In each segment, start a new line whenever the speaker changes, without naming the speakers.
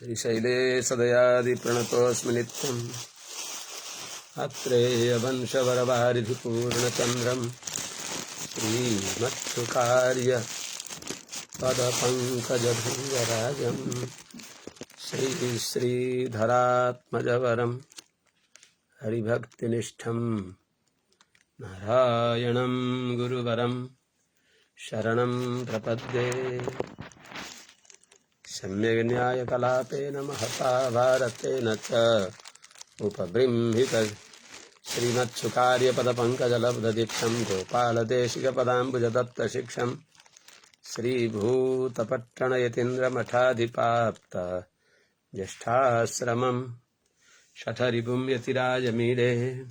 श्रीशैले सदयादिप्रणतोऽस्मि नित्यम् अत्रेयवंशवरवारिधिपूर्णचन्द्रम् श्रीमत्सुकार्य पदपङ्कजभृङ्गराजम् श्रीश्रीधरात्मजवरम् हरिभक्तिनिष्ठम् नारायणं गुरुवरं शरणं प्रपद्ये। सम्यग्न्यायकलापेन महता भारतेन च उपबृंहित श्रीमत्सुकार्यपदपङ्कजलब्धदीक्षं गोपालदेशिकपदाम्बुजदत्तशिक्षं श्रीभूतपट्टणयतीन्द्रमठाधिपाप्त ज्येष्ठाश्रमं शठरिपुं यतिराजमीडे।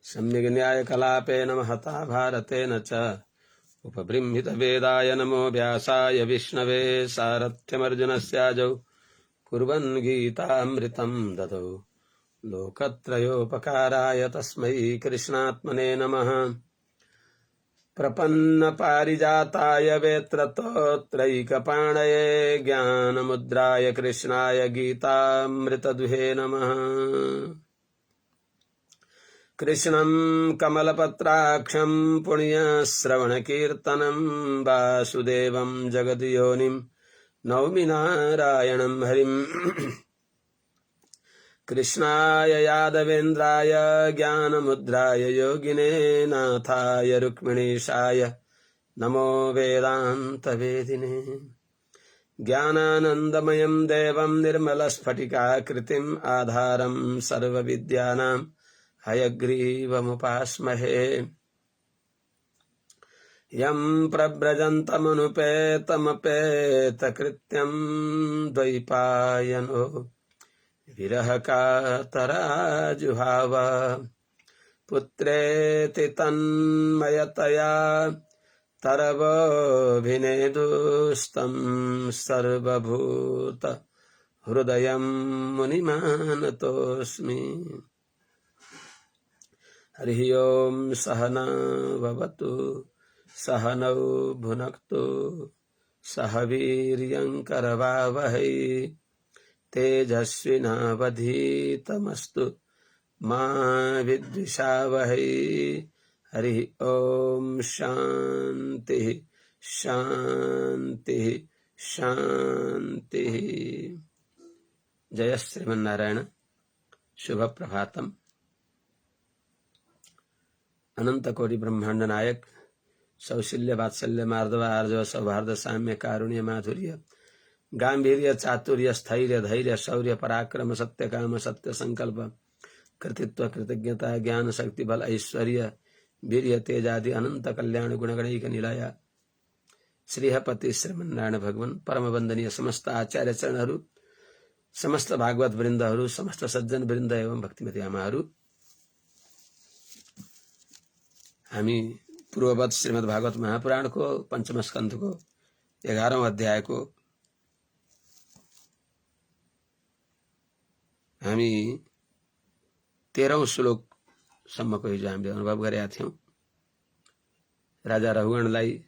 सम्यग्न्यायकलापेन महता भारतेन च उपबृंहित वेदाय नमो व्यासाय विष्णवे। सारथ्यमर्जुनस्याजौ कुर्वन् गीतामृतं ददौ लोकत्रयोपकाराय तस्मै कृष्णात्मने नमः। प्रपन्नपारिजाताय वेत्रतोत्रैकपाणये ज्ञानमुद्राय कृष्णाय गीतामृतदुहे नमः। कृष्णं कमलपत्राक्षं पुण्यश्रवणकीर्तनं वासुदेवं जगद्योनिं नौमि नारायणं हरिं। कृष्णाय यादवेन्द्राय ज्ञानमुद्राय योगिने नाथाय रुक्मिणीशाय नमो वेदान्तवेदिने। ज्ञानानन्दमयं देवं निर्मलस्फटिकाकृतिम् आधारं सर्वविद्यानां हयग्रीवमुपास्महे। यं प्रव्रजन्तमनुपेतमपेतकृत्यं द्वैपायनो विरहकातराजुहाव। पुत्रेति तन्मयतया तरवोऽभिनेदुस्तं सर्वभूत हृदयं मुनिमानतोऽस्मि। हरि ओम सहना भवतु सहनौ भुनक्तु सह वीर्यङ्करवावहै तेजस्विनावधीतमस्तु मा विद्विषावहै। हरि ओम शांति शांति शांति। जय श्रीमन्नारायण। शुभ प्रभातम। अनंत कोटि ब्रह्मांड नायक सौशील्य वात्सल्य मार्दव आर्जव सौहार्द साम्य कारुण्य माधुर्य गांभीर्य चातुर्य स्थैर्य धैर्य शौर्य पराक्रम सत्य काम सत्य संकल्प कृतित्व कृतज्ञता ज्ञान शक्ति बल ऐश्वर्य वीर्य तेज आदि अनंत कल्याण गुणगणैक निलय श्रीहपति श्रीमन्नारायण भगवान परम वंदनीय समस्त आचार्य चरणहरू समस्त भागवत वृन्दहरू समस्त सज्जन वृन्द एवं भक्तिमती आमाहरू। हामी पूर्ववत श्रीमद् भागवत महापुराण को पंचम स्कंध को 11वां अध्याय को हामी 13औं श्लोक सम्मको हिजो हामीले अनुभव गरेका थियौं। राजा रघुगणलाई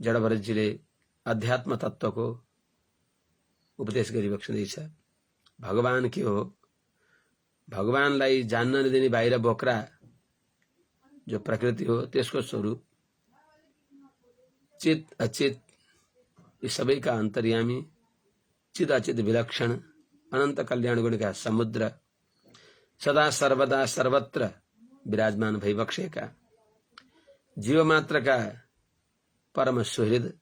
जडभरतजीले अध्यात्म तत्वको उपदेश गरिबक्सदैछ। भगवान के हो, भगवानलाई जान्न नदिने बाहिर बोक्रा जो प्रकृति हो त्यसको स्वरूप चित अचित यी सबैका अन्तर्यामी चित अचित विलक्षण अनन्त कल्याण गुणका समुद्र सदा सर्वदा सर्वत्र विराजमान भइबक्सेका जीव मात्रका परम सुहृद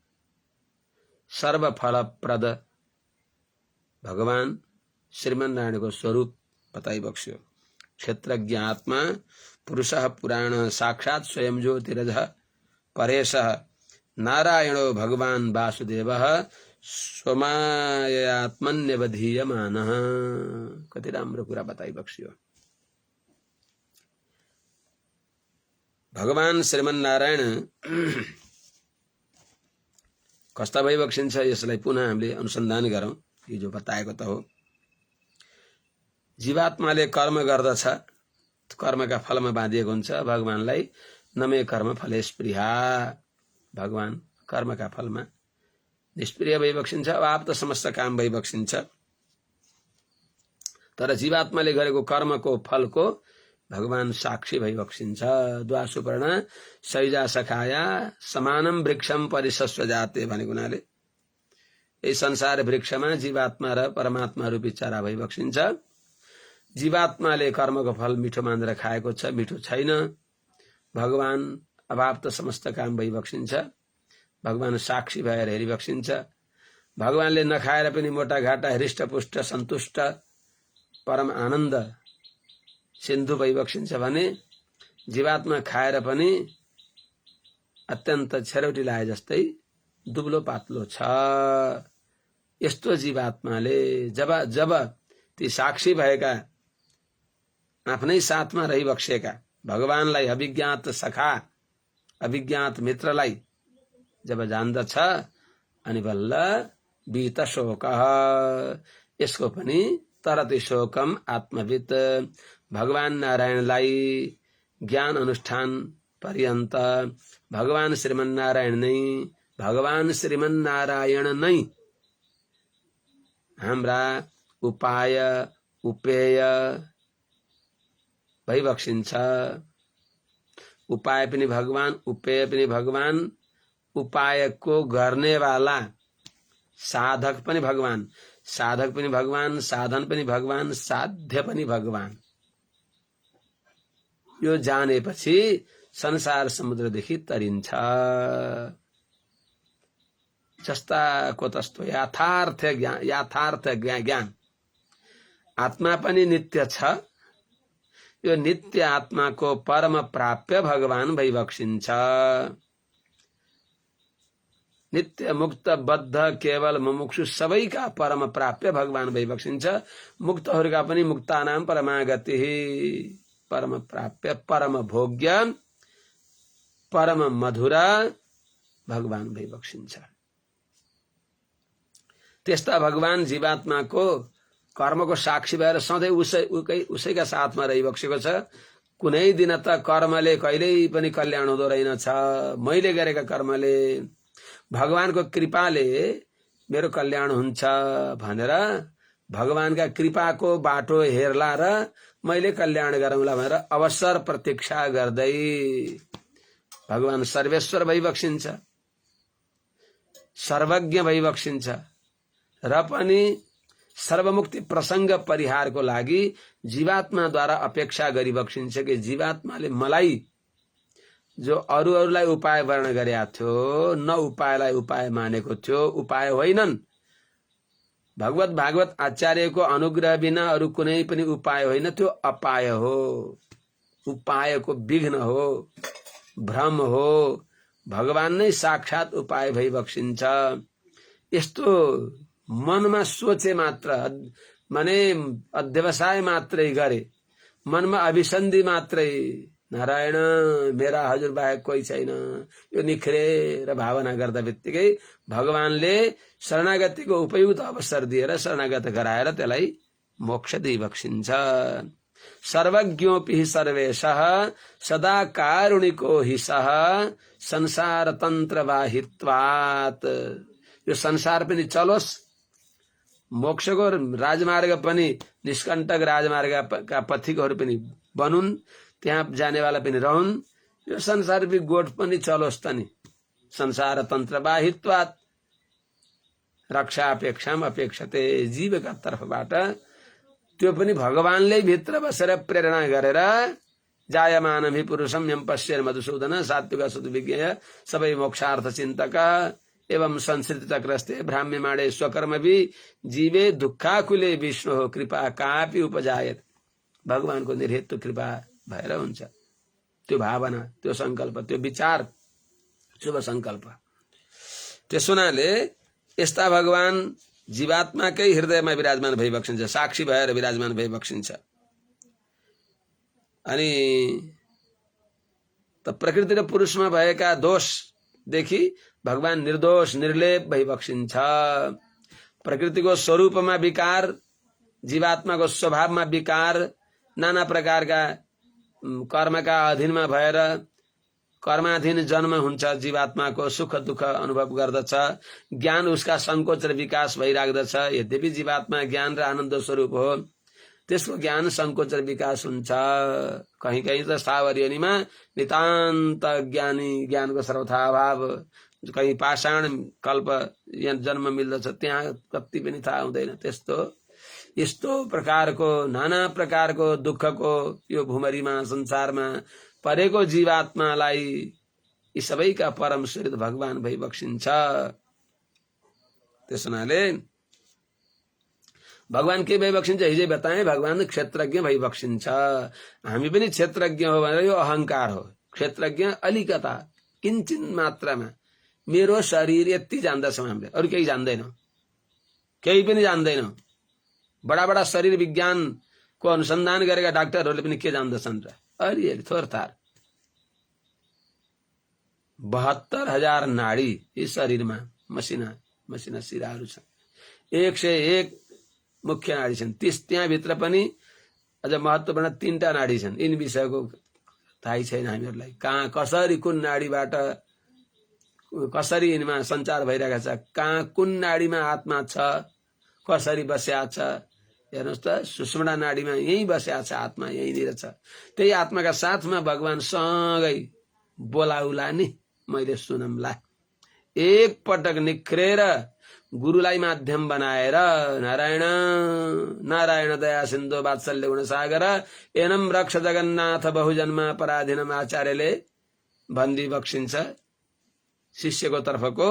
सर्वफलप्रद भगवान श्रीमन्नारायणको स्वरूप बताइबक्स्यो। क्षेत्रज्ञ आत्मा पुरुषः पुराण साक्षात् स्वयं ज्योतिरजः परेशः नारायणो भगवान वासुदेवः स्वमायात्मन्यवधीयमानः। कति राम्रो कुरा बताइबक्स्यो। भगवान श्रीमन्नारायण कस्ता भइबक्सिन्छ यसलाई पुनः हामीले अनुसन्धान गरौं। यो जो बताएको त हो, जीवात्माले कर्म गर्दछ, कर्मका फलमा बाँधिएको हुन्छ। भगवानलाई नमे कर्म फलेश प्रिया, भगवान कर्मका फलमा निष्प्रिय भइबक्सिन्छ, अवाप्त समस्त काम भइबक्सिन्छ। तर जीवात्माले गरेको कर्मको फलको भगवान साक्षी भइबक्सिन्छ। द्वासुपर्ण सैजा सखाया समानम वृक्षम परिशस्व जाते भनेको हुनाले यही संसार वृक्षमा जीवात्मा र परमात्मा रूपी चरा भइबक्सिन्छ। जीवात्माले कर्मको फल मिठो मानेर खाएको छ, मिठो छैन। भगवान अभाप्त समस्त काम भइबक्सिन्छ। भगवान साक्षी भएर हेरिबक्सिन्छ। भगवानले नखाएर पनि मोटाघाटा हृष्टपुष्ट सन्तुष्ट परम आनन्द सिन्धु भइबक्सिन्छ भने जीवात्मा खाएर पनि अत्यन्त छेरौटी लाए जस्तै दुब्लो पातलो छ। यस्तो जीवात्माले जब जब ती साक्षी भएका आफ्नै साथमा रहिबक्सेका भगवानलाई अभिज्ञात सखा अभिज्ञात मित्रलाई जब जान्दछ अनि बल्ल बीत शोक, यसको पनि तरति शोकम आत्मवित। भगवान नारायणलाई ज्ञान अनुष्ठान पर्यन्त भगवान श्रीमन्नारायण नै हाम्रा उपाय उपेय भइबक्सिन्छ। उपाय पनि भगवान, उपेय पनि भगवान। उपायको गर्नेवाला साधक पनि भगवान, साधक पनि भगवान, साधन पनि भगवान, साध्य पनि भगवान। यो जानेपछि संसार समुद्रदेखि तरिन्छ। जस्ताको तस्तो यथार्थ ज्ञान। आत्मा पनि नित्य छ। यो नित्य आत्माको परम प्राप्य भगवान भइबक्सिन्छ। नित्य मुक्त बद्ध केवल मुमुक्षु सबैका परम प्राप्य भगवान भइबक्सिन्छ। मुक्तहरूका पनि मुक्तानाम परमागति, परम प्राप्य परम भोग्य परम मधुर भगवान भइबक्सिन्छ। त्यस्ता भगवान जीवात्माको कर्मको साक्षी भएर सधैँ उसैका साथमा रहिबक्सेको छ। कुनै दिन त कर्मले कहिल्यै पनि कल्याण हुँदो रहेनछ। मैले गरेका कर्मले भगवानको कृपाले मेरो कल्याण हुन्छ भनेर भगवानका कृपाको बाटो हेर्ला र मैले कल्याण गरौँला भनेर अवसर प्रतीक्षा गर्दै भगवान सर्वेश्वर भइबक्सिन्छ, सर्वज्ञ भइबक्सिन्छ र पनि सर्वमुक्ति प्रसंग परिहारको लागि जीवात्माद्वारा अपेक्षा गरिबक्सिन्छ कि जीवात्माले मलाई जो अरूलाई उपाय वर्ण गरेका थियो, न उपायलाई उपाय मानेको थियो, उपाय होइनन्। भगवत भागवत आचार्यको अनुग्रह बिना अरू कुनै पनि उपाय होइन, त्यो अपाय हो, उपायको विघ्न हो, भ्रम हो। भगवान नै साक्षात उपाय भइबक्सिन्छ। यस्तो मनमा सोचे मात्र माने अध्यवसाय मात्रै गरे, मनमा अभिसन्धि मात्रै नारायण मेरा हजुर बाहेक कोही छैन यो निख्रेर भावना गर्दा बित्तिकै भगवानले शरणागतिको उपयुक्त अवसर दिएर शरणागत गराएर त्यसलाई मोक्ष दिइबक्सिन्छ। सर्वज्ञोपि सर्वेशः सदा कारुणिको हि सः संसार तन्त्र बाहित्वात्। यो संसार पनि चलोस्, मोक्षको राजमार्ग पनि निष्कण्टक राजमार्गका पथिकहरू पनि बनुन्, त्यहाँ जानेवाला पनि रहन्। यो संसार गोठ पनि चलोस् त नि। संसार तन्त्र बाहित्वात् रक्षा अपेक्षाम अपेक्षते। जीवका तर्फबाट त्यो पनि भगवानले भित्र बसेर प्रेरणा गरेर जायमानमि पुरुषम यम पश्येन मधुसूदन सात्विक सुविज्ञ सबै मोक्षार्थ चिन्तक एवं संस्कृति चक्रस्ते भ्राम्यमाणे स्वकर्मभि जीवे दुःखाकुले विष्णु कृपा कापि उपजायत। भगवानको निर्हेतु कृपा भएर हुन्छ। त्यो भावना, त्यो संकल्प, त्यो विचार, शुभ संकल्प। त्यसो हुनाले यस्ता भगवान जीवात्माकै हृदयमा विराजमान भइबक्सिन्छ, साक्षी भएर विराजमान भइबक्सिन्छ। अनि त प्रकृति र पुरुषमा भएका दोषदेखि भगवान निर्दोष निर्लेप भइबक्सिन्छ। प्रकृतिको स्वरूपमा विकार, जीवात्माको स्वभावमा विकार, नाना प्रकारका कर्मका अधीनमा भएर कर्माधीन जन्म हुन्छ जीवात्माको, सुख दुःख अनुभव गर्दछ, ज्ञान उसका संकोच र विकास भइराख्दछ। यद्यपि जीवात्मा ज्ञान र आनन्द स्वरूप हो, त्यसको ज्ञान संकोच र विकास हुन्छ। कहीँ कहीँ त स्थावर योनिमा नितान्त ज्ञानको सर्वथा अभाव, कहीँ पाषाण कल्प यहाँ जन्म मिल्दछ, त्यहाँ कति पनि थाहा हुँदैन। यस्तो प्रकारको नाना प्रकारको दुःखको यो भूमरीमा संसारमा परेको जीवात्मालाई यी सबैका परम स्वरूप भगवान भइबक्सिन्छ। त्यस हुनाले भगवान के भइबक्सिन्छ? हिजै बताए, भगवान क्षेत्रज्ञ भइबक्सिन्छ। हामी पनि क्षेत्रज्ञ हो भनेर यो अहंकार हो। क्षेत्रज्ञ अलिकता किञ्चित मात्रामा मेरो शरीर यति जान्दछौँ हामीले, अरू केही जान्दैनौँ, केही पनि जान्दैनौँ। बडा बडा शरीर विज्ञानको अनुसन्धान गरेका डाक्टरहरूले पनि के जान्दछन् र? अलिअलि थोरथार। 72,000 नाडी यी शरीरमा मसिना सिराहरू छन्। 101 मुख्य नाडी छन्। त्यहाँभित्र पनि अझ महत्त्वपूर्ण 3टा नाडी छन्। यिन विषयको थाहै छैन हामीहरूलाई। कहाँ कसरी कुन नाडीबाट कसरी यिनमा सञ्चार भइरहेको छ, कहाँ कुन नाडीमा आत्मा छ, कसरी बस्या छ। हेर्नुहोस् त, सुषुम्ना नाडीमा यहीँ बस्या छ आत्मा, यहीँनिर छ। त्यही आत्माका साथमा भगवान सँगै बोलाउला नि, मैले सुनौँला। एक पटक निख्रेर गुरुलाई माध्यम बनाएर नारायण नारायण दया सिन्धु वात्सल्य गुणसागर एनम रक्ष जगन्नाथ बहुजन्मा पराधीनम आचार्यले भन्दी बक्सिन्छ। शिष्यको तर्फको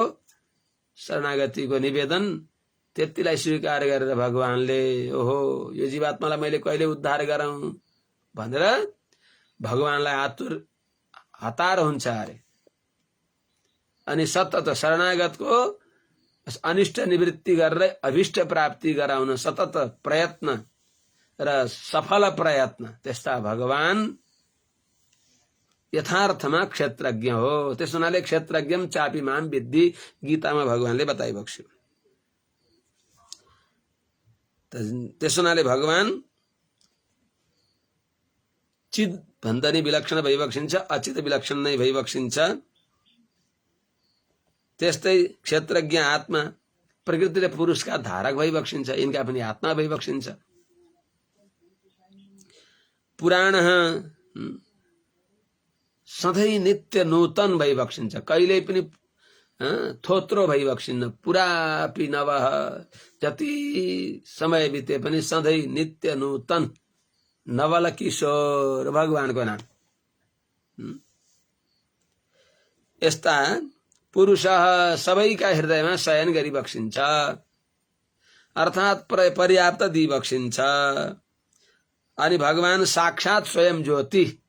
शरणागतिको निवेदन त्यतिलाई स्वीकार गरेर भगवानले ओहो यो जीवात्मालाई मैले कहिले उद्धार गराउँ भनेर भगवानलाई हतार हुन्छ अरे। अनि सतत शरणागतको अनिष्ट निवृत्ति गरेर अभिष्ट प्राप्ति गराउन सतत प्रयत्न र सफल प्रयत्न, त्यस्ता भगवान यथार्थमा क्षेत्रज्ञ हो। त्यस हुनाले क्षेत्रज्ञम चापी माम विद्धि गीतामा भगवानले बताइबक्स्यो। त्यस हुनाले भगवान चित भन्दा नि विलक्षण भइबक्सिन्छ, अचित विलक्षण नै भइबक्सिन्छ। त्यस्तै क्षेत्रज्ञ आत्मा प्रकृति र पुरुषका धारक भइबक्सिन्छ, यिनका पनि आत्मा भइबक्सिन्छ। पुराण सधैँ नित्य नूतन भइबक्सिन्छ, कहिल्यै पनि थोत्रो भइबक्सिन्न। पुरापि नवः, जति समय बिते पनि सधैँ नित्य नूतन नवल किशोर भगवानको नाम। यस्ता पुरुष सबैका हृदयमा शयन गरिबक्सिन्छ, अर्थात् पर्याप्त दिइबक्सिन्छ। अनि भगवान साक्षात स्वयं ज्योति,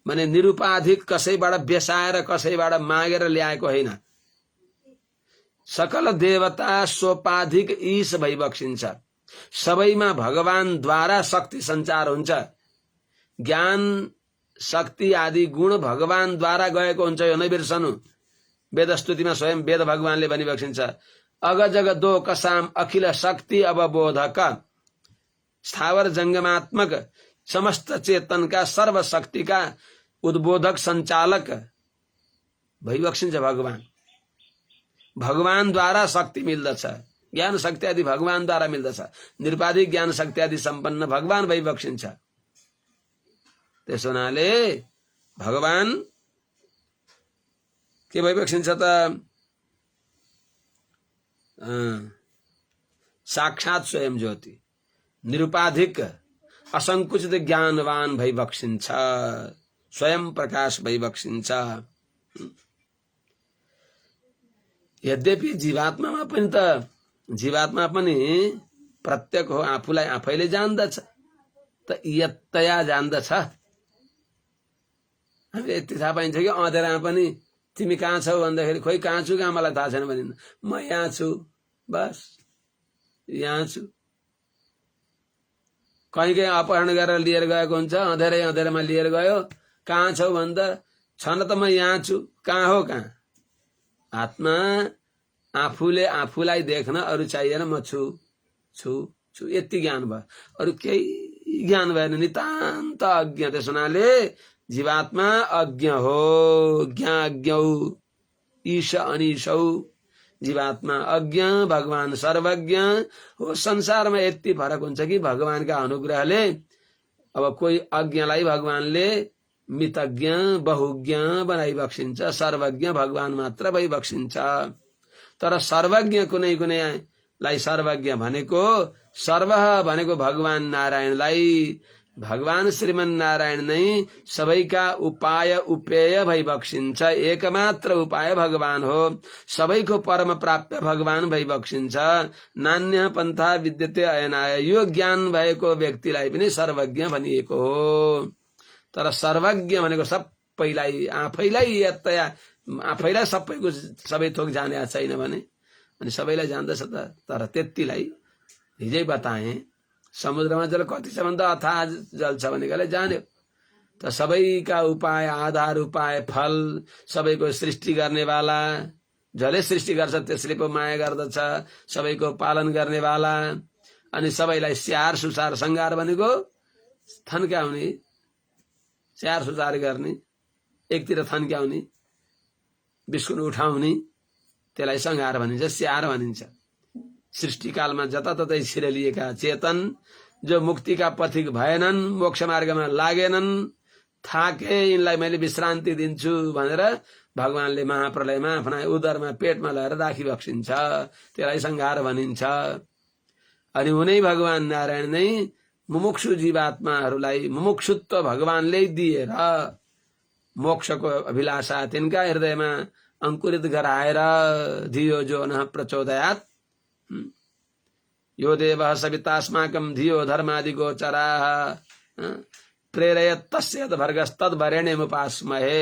माने निरुपाधिक कसैबाट बेसाएर कसैबाट मागेर ल्याएको होइन। सकल देवता सोपाधिक ईश भइबक्सिन्छ। सबैमा भगवानद्वारा शक्ति सञ्चार हुन्छ। ज्ञान शक्ति आदि गुण भगवानद्वारा गएको हुन्छ, यो नै बिर्सनु। वेदस्तुतिमा स्वयं वेद भगवानले भनिबक्सिन्छ, अग जग दो कसाम अखिल शक्ति अवबोधक, स्थावर जंगमात्मक समस्त चेतनका सर्वशक्तिका उद्बोधक सञ्चालक भइबक्सिन्छ भगवान। भगवानद्वारा शक्ति मिल्दछ, ज्ञान शक्ति आदि भगवानद्वारा मिल्दछ। निरुपाधिक ज्ञान शक्ति आदि सम्पन्न भगवान भइबक्सिन्छ। त्यस हुनाले भगवान के भइबक्सिन्छ त? साक्षात स्वयं ज्योति, निरुपाधिक असंकुचित ज्ञानवान भइबक्सिन्छ, स्वयं प्रकाश भइबक्सिन्छ। यद्यपि जीवात्मा पनि प्रत्येक हो, आफूलाई आफैले जान्दछ, त यत्तया जान्दछ। हामीले यति थाहा पाइन्छ कि अँधेरामा पनि तिमी कहाँ छौ भन्दाखेरि खोइ कहाँ छु कहाँ मलाई थाहा छैन भनिन्न, म यहाँ छु, बस यहाँ छु। कहीँ कहीँ अपहरण गरेर लिएर गएको हुन्छ, अँधेरामा लिएर गयो, कहाँ छौ भन्दा छन त म यहाँ छु, कहाँ हो कहाँ? आत्मा आफूले आफूलाई देख्न अरू चाहिएन, म छु छु छु यति ज्ञान भयो, अरू केही ज्ञान भएन, नितान्त अज्ञ। त्यस हुनाले जीवात्मा अज्ञ हो, ज्ञाज्ञौ ईश अनिशौ। जीवात्मा अज्ञ, भगवान सर्वज्ञ हो। संसारमा यति फरक हुन्छ कि भगवानका अनुग्रहले अब कोही अज्ञलाई भगवानले मितज्ञ बहुज्ञ बनाइ बक्सिन्छ, सर्वज्ञ भगवान मात्र भई बक्सिन्छ। तर सर्वज्ञ कुनै कुनैलाई सर्वज्ञ भनेको, सर्व भनेको भगवान नारायणलाई, भगवान श्रीमन नारायण नै सबैका उपाय उपेय भई बक्सिन्छ। एकमात्र उपाय भगवान हो, सबैको परम प्राप्य भगवान भई बक्सिन्छ। नान्य पन्था विद्यते अयनाय, यो ज्ञान भएको व्यक्तिलाई पनि सर्वज्ञ भनिएको हो। तर सर्वज्ञ भनेको सबैलाई, आफैलाई आफैलाई सबै थोक जाने छैन भने, अनि सबैलाई जान्दछ त। तर त्यतिलाई हिजै बताए, समुद्रमा जल कति छ भन्दा अथाह जल छ भनेकाले जान्यो। त सबैका उपाय, आधार उपाय, फल, सबैको सृष्टि गर्नेवाला, जसले सृष्टि गर्छ त्यसले पो माया गर्दछ, सबैको पालन गर्नेवाला, अनि सबैलाई स्याहार सुसार सङ्घार भनेको थन्क्याउने, स्याहार सुसार गर्ने, एकतिर थन्क्याउने, बिस्कुट उठाउने, त्यसलाई सङ्घार भनिन्छ, स्याहार भनिन्छ। सृष्टिकालमा जताततै छिरेलिएका चेतन जो मुक्तिका पथिक भएनन्, मोक्ष मार्गमा लागेनन्, थाके यिनलाई मैले विश्रान्ति दिन्छु भनेर भगवानले महाप्रलयमा आफ्ना उदरमा पेटमा लगेर राखी बक्सिन्छ, त्यसलाई सङ्घार भनिन्छ। अनि उनै भगवान नारायण नै मुमुक्षु जीवात्माहरूलाई मुमुक्षुत्व भगवानले दिएर मोक्षको अभिलाषा तिनका हृदयमा अंकुरित गराएर धियो जो न प्रचोदयात्, यो देवः सवितास्माकं धियो धर्मादि गोचराः प्रेरयत् तस्यत् भर्गस्तद्वरेण्यमुपास्महे।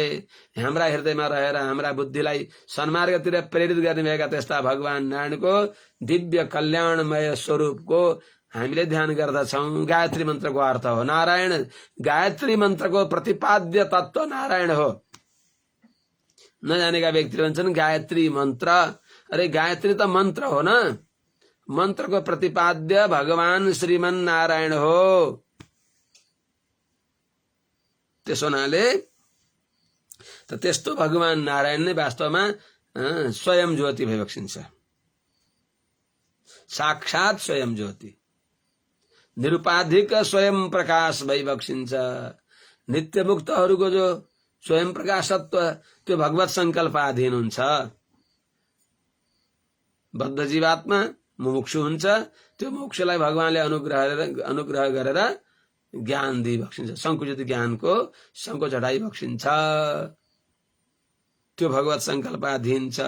हाम्रा हृदयमा रहेर हाम्रा बुद्धिलाई सन्मार्गतिर प्रेरित गर्ने भएका त्यस्ता भगवान नारायणको दिव्य कल्याणमय स्वरूपको हामीले ध्यान गर्दछौं। गायत्री मन्त्रको अर्थ हो नारायण, गायत्री मन्त्रको प्रतिपाद्य तत्व नारायण हो। नजानेका व्यक्तिले भन्छन् गायत्री मन्त्र, अरे गायत्री त मन्त्र हो न, मन्त्रको प्रतिपाद्य भगवान श्रीमन नारायण हो। त्यसो हुनाले त त्यस्तो भगवान नारायण नै वास्तवमा स्वयं ज्योति भई बक्सिन्छ, साक्षात स्वयं ज्योति, निरुपाधिक स्वयं प्रकाश भई बक्सिन्छ। नित्य मुक्तहरूको जो स्वयं प्रकाशत्व त्यो भगवत संकल्पाधीन हुन्छ। बद्ध जीवात्मा मुमुक्षु हुन्छ, त्यो मोक्षलाई भगवानले अनुग्रह गरेर ज्ञान दिई बक्सिन्छ, संकुचित ज्ञानको संको चढाई बक्सिन्छ, त्यो भगवत संकल्पाधीन छ।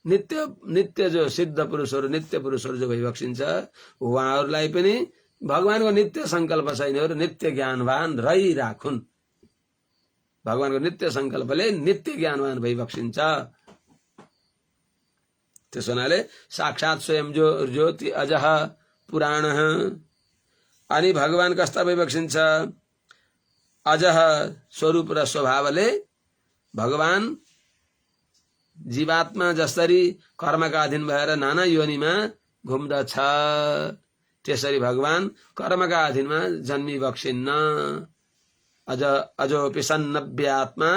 नित्य नित्य जो सिद्ध पुरुषहरू, नित्य पुरुषहरू जो भई बक्सिन्छ, उहाँहरूलाई पनि भगवानको नित्य संकल्प छैनहरू नित्य ज्ञानवान रहिराखुन्। भगवानको नित्य संकल्पले नित्य ज्ञानवान भई बक्सिन्छ। त्यसो हुनाले साक्षात स्वयं जो ज्योति अजः पुराण। अनि भगवान कस्ता भई बक्सिन्छ? अजः स्वरूप र स्वभावले भगवान जीवात्मा जसरी कर्मका अधीन भएर नाना योनिमा घुम्दछ, त्यसरी भगवान कर्मका अधीनमा जन्मी बक्सिन्न। अजोपि सन्नव्यात्मा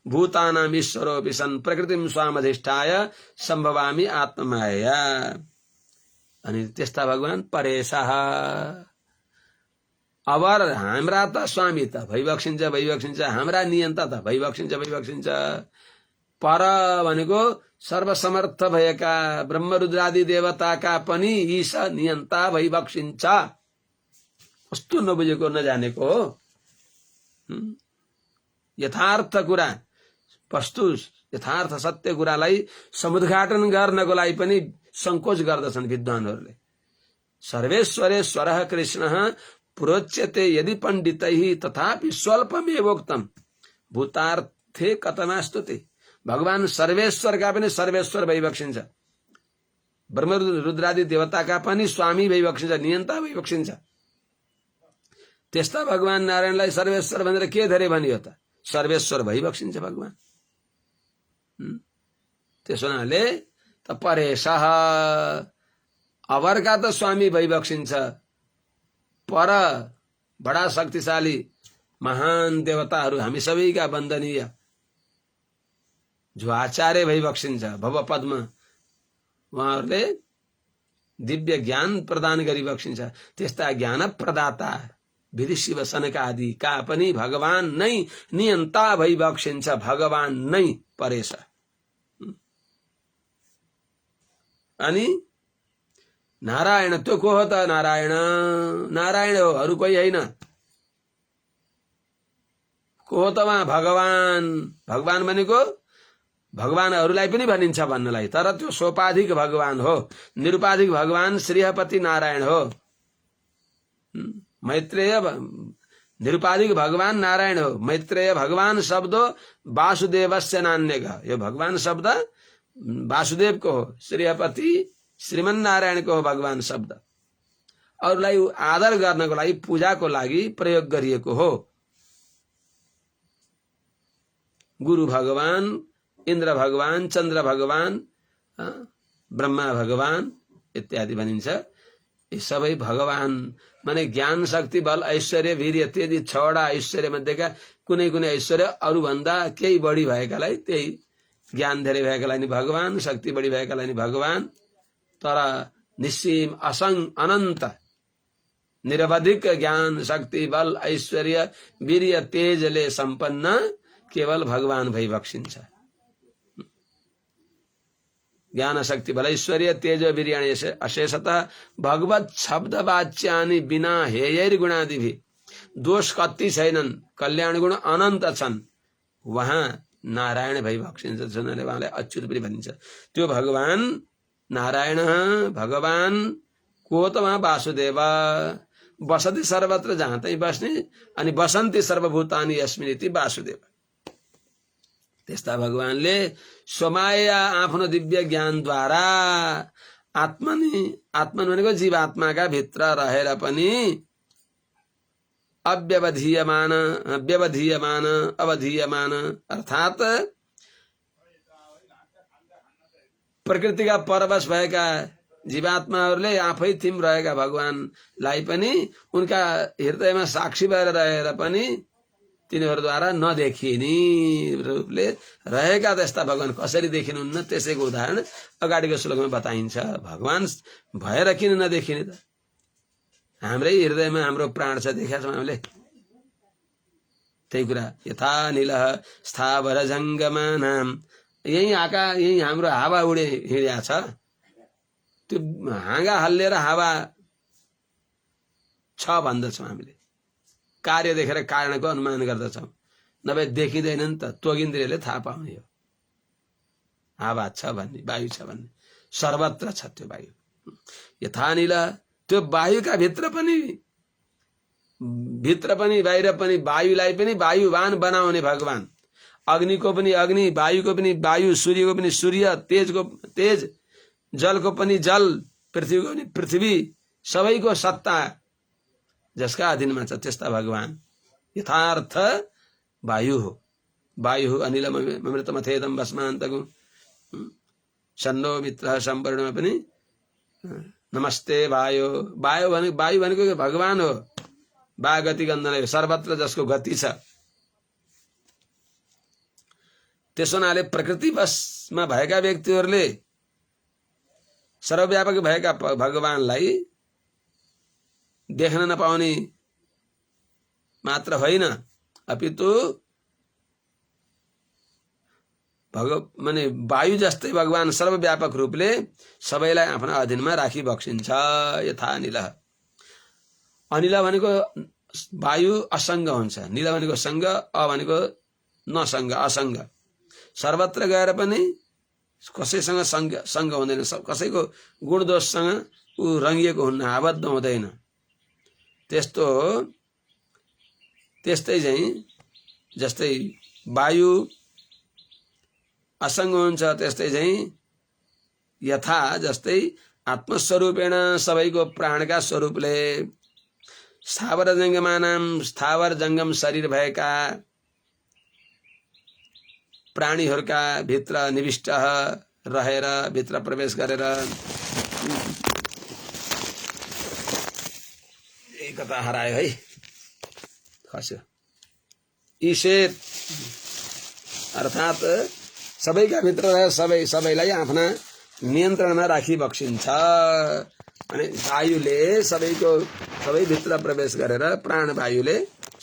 भूतानाम ईश्वरोपि सन् प्रकृतिम स्वामधिष्ठाय सम्भवामि आत्ममाया। अनि त्यस्ता भगवान परेशः। अब हाम्रा त स्वामी त भइबक्सिन्छ, हाम्रा नियन्ता त भइबक्सिन्छ। पर भनेको सर्वसमर्थ भएका ब्रह्मरुद्रादि देवताका पनि ईश नियन्ता भइबक्सिन्छ। कस्तो नबुझेको नजानेको हो। यथार्थ कुरा, वस्तु यथार्थ सत्य कुरालाई समुद्घाटन गर्नको लागि पनि संकोच गर्दछन् विद्वानहरूले। सर्वेश्वरेश्वरः कृष्णः प्रोच्यते यदि पंडितैः तथापि स्वल्पमेवोक्तम् भूतार्थे कथमास्तुते। भगवान सर्वेश्वरका पनि सर्वेश्वर भइबक्सिन्छ, ब्रह्म रुद्रादि देवताका पनि स्वामी भइबक्सिन्छ, नियन्ता भइबक्सिन्छ। त्यस्ता भगवान नारायणलाई सर्वेश्वर भनेर के धेरै भनियो त? सर्वेश्वर भइबक्सिन्छ भगवान। त्यसो हुनाले त परेशः, अवरका त स्वामी भइबक्सिन्छ, पर बडा शक्तिशाली महान देवताहरू हामी सबैका वन्दनीय जो आचार्य भई बक्सिन्छ भव पद्म, उहाँहरूले दिव्य ज्ञान प्रदान गरी बक्सिन्छ। त्यस्ता ज्ञान प्रदाता विधि शिव सनका आदि का पनि भगवान नै नियन्ता भई बक्सिन्छ, भगवान नै परेछ। अनि नारायण त्यो को हो त? नारायण नारायण हो, अरू कोही होइन। को हो त उहाँ? भगवान। भगवान भनेको भगवानहरूलाई पनि भनिन्छ भन्नलाई, तर त्यो सोपाधिक भगवान हो, निरुपाधिक भगवान श्रीहपति नारायण हो। मैत्रेय निरुपाधिक भगवान नारायण हो। मैत्रेय भगवान शब्द वासुदेवस्य नान्यक, यो भगवान शब्द वासुदेव को हो, श्रीहपति श्रीमन नारायण को हो भगवान शब्द। अरूलाई आदर गर्नको लागि, पूजाको लागि प्रयोग गरिएको हो। गुरु भगवान, इन्द्र भगवान, चन्द्र भगवान, ब्रह्मा भगवान इत्यादि भनिन्छ। यी सबै भगवान माने ज्ञान, शक्ति, बल, ऐश्वर्य, वीर्य, त्यति 6वटा ऐश्वर्य मध्येका कुनै कुनै ऐश्वर्य अरूभन्दा केही बढी भएकालाई त्यही ज्ञान धेरै भएकालाई नि भगवान, शक्ति बढी भएकालाई नि भगवान। तर निसीम असंग अनन्त निरवधिक ज्ञान, शक्ति, बल, ऐश्वर्य, वीर्य, तेजले सम्पन्न केवल भगवान भई बक्सिन्छ। ज्ञान, शक्ति, बल, ऐश्वर्य, तेज, वीर्याणि अशेषतः भगवत शब्द वाच्यानि बिना हेयर गुणादिभि दोष कति छैनन्, कल्याण गुण अनन्त छन्, वहाँ नारायण भई बक्सिन्छ। जुनले उहाँलाई अच्युत पनि भनिन्छ। त्यो भगवान नारायण भगवान को त? उहाँ वासुदेव। बसति सर्वत्र, जहाँ तै बस्ने, अनि बसन्ति सर्वभूतानि अस्मिन् इति वासुदेव। त्यस्ता भगवानले स्वमाया आफ्नो दिव्य ज्ञानद्वारा आत्मन भनेको जीवात्माका भित्र रहेर पनि अव्यवधीयमान अवधीयमान अर्थात प्रकृतिका परवश भएका जीवात्माहरूले आफै थिम रहेका भगवानलाई पनि उनका हृदयमा साक्षी भएर रहेर पनि तिनीहरूद्वारा नदेखिने रूपले रहेका त्यस्ता भगवान कसरी देखिनुहुन्न, त्यसैको उदाहरण अगाडिको श्लोकमा बताइन्छ। भगवान भएर किन नदेखिने त? हाम्रै हृदयमा हाम्रो प्राण छ, देखेका छौँ हामीले। त्यही कुरा यथा नीलः स्थावर जङ्गमानाम, यही हाम्रो हावा उडे हिँडेको छ। त्यो हाँगा हल्लिएर हावा छ भन्दछौँ हामीले। कार्य देखेर कारणको अनुमान गर्दछौँ, नभए देखिँदैन नि त। त्वगिन्द्रियले थाहा पाउने हो हावा छ भन्ने, वायु छ भन्ने। सर्वत्र छ त्यो वायु। यथा नील, त्यो वायुका भित्र पनि बाहिर पनि वायुलाई पनि वायुवान बनाउने भगवान। अग्निको पनि अग्नि, वायुको पनि वायु, सूर्यको पनि सूर्य, तेजको तेज, जलको पनि जल, पृथ्वीको पनि पृथ्वी, सबैको सत्ता जसका अधीनमा छ त्यस्ता भगवान यथार्थ वायु हो। वायु अनिलमृतमथेदम भस्मान्तगु सन्नो मित्र सम्पर्णमा पनि नमस्ते वायु। वायु भनेको भगवान हो। वा गति गन्धन, सर्वत्र जसको गति छ। त्यसो हुनाले प्रकृति वशमा भएका व्यक्तिहरूले सर्वव्यापक भएका भगवानलाई देख्न नपाउने मात्र होइन, अपितु माने वायु जस्तै भगवान सर्वव्यापक रूपले सबैलाई आफ्नो अधीनमा राखी बक्सिन्छ। यथा अनिल, अनिल भनेको वायु असंग हुन्छ, नील भनेको संग, अ भनेको नसंग, असंग। सर्वत्र गएर पनि कसैसँग संग हुँदैन, कसैको गुण दोषसँग ऊ रंगिएको हुन्न, आबद्ध हुँदैन। त्यस्तै चाहिँ जस्तै वायु असंग हुन्छ, त्यस्तै चाहिँ यथा जस्तै आत्मस्वरूपेण सबैको प्राणका स्वरूपले स्थावर जङ्गमानाम, स्थावर जङ्गम शरीर भएका प्राणीहरूका भित्र निविष्ट रहेर, भित्र प्रवेश गरेर कता हरायो है, खस्यो। ईशेत अर्थात सबैका भित्र रहे सबैलाई आफ्ना नियन्त्रणमा राखी बक्सिन्छ। अनि वायुले सबै भित्र प्रवेश गरेर प्राणवायुले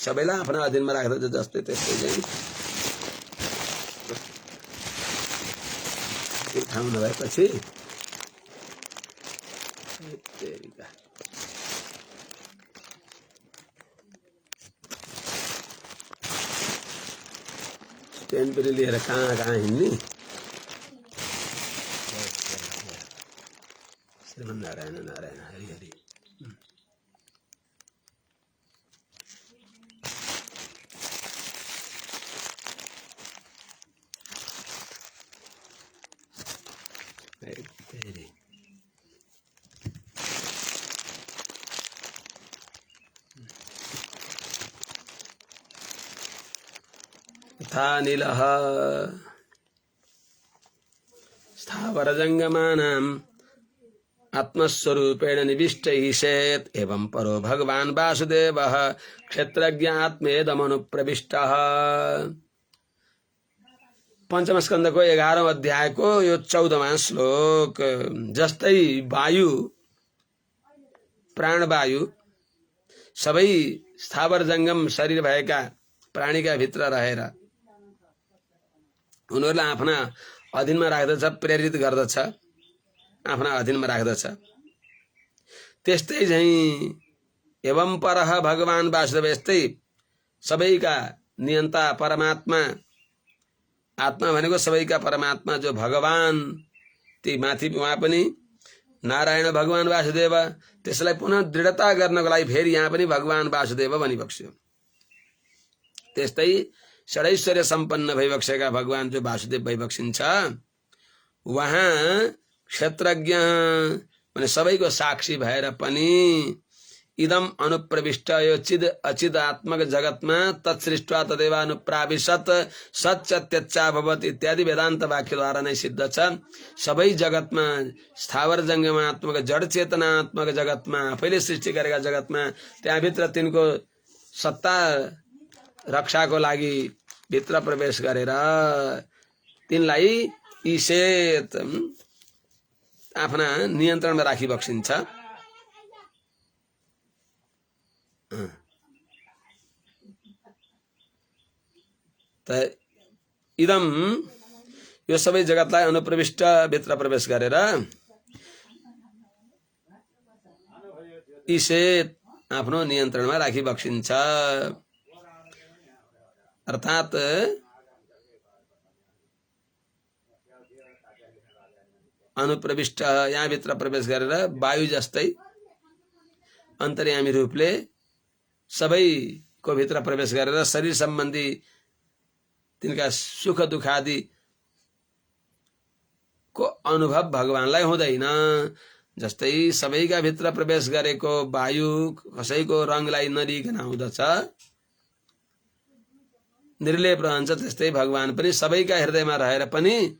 सबैलाई आफ्ना अधीनमा राख्दछ। जस्तै त्यस्तै चाहिँ ठाउँ नभएपछि पेन पनि लिएर कहाँ हिँड्ने। श्रीमन्नारायण नारायण हरि हरि। यथा नीलः स्थावरजङ्गमानाम् आत्मस्वरूपेण निविष्ट ईशेत् एवं परो भगवान् वासुदेवः क्षेत्रज्ञात्मेदमनुप्रविष्टः। पंचम स्कन्धको 11औं अध्यायको यो 14वां श्लोक। जस्तै वायु प्राणवायु सबै स्थावर जंगम शरीर भएका प्राणीका भित्र रहेर उनीहरूलाई आफ्ना अधीनमा राख्दछ, प्रेरित गर्दछ, आफ्ना अधीनमा राख्दछ। त्यस्तै चाहिँ एवं परः भगवान् वासुदेव, यस्तै सबैका नियन्ता परमात्मा, आत्मा भनेको सबैका परमात्मा जो भगवान, ती माथि उहाँ पनि नारायण भगवान वासुदेव, त्यसलाई पुनः दृढता गर्नको लागि फेरि यहाँ पनि भगवान वासुदेव भनिबक्स्यो। त्यस्तै षडैश्वर्य सम्पन्न भइबक्सेका भगवान जो वासुदेव भइबक्सिन्छ, वहाँ क्षेत्रज्ञ माने सबैको साक्षी भएर पनि इदम अनुप्रविष्ट, यो चिद अचिदात्मक जगतमा तत्सृष्ट्वा तदेवानुप्राविशत सच्चत्यच्चा भवत इत्यादि वेदान्त वाक्यद्वारा नै सिद्ध छ। सबै जगतमा स्थावर जङ्गमात्मक जड चेतनात्मक जगतमा आफैले सृष्टि गरेका जगतमा त्यहाँभित्र तिनको सत्ता रक्षाको लागि भित्र प्रवेश गरेर तिनलाई ईशेत आफ्ना नियन्त्रणमा राखी बक्सिन्छ। त इदम यो सबै जगतलाई अनुप्रविष्ट भित्र प्रवेश गरेर ईशेत आफ्नो नियन्त्रणमा राखी बक्सिन्छ। अर्थात अनुप्रविष्ट यहाँ भित्र प्रवेश गरेर वायु जस्तै अन्तर्यामी रूपले सबैको भित्र प्रवेश गरेर शरीर सम्बन्धी तिनका सुख दुखादि को अनुभव भगवानलाई हुँदैन। जस्तै सबैका भित्र प्रवेश गरेको वायु कसैको रङलाई नलिकन आउँदछ, निर्लेप रहन्छ, त्यस्तै भगवान पनि सबैका हृदयमा रहेर पनि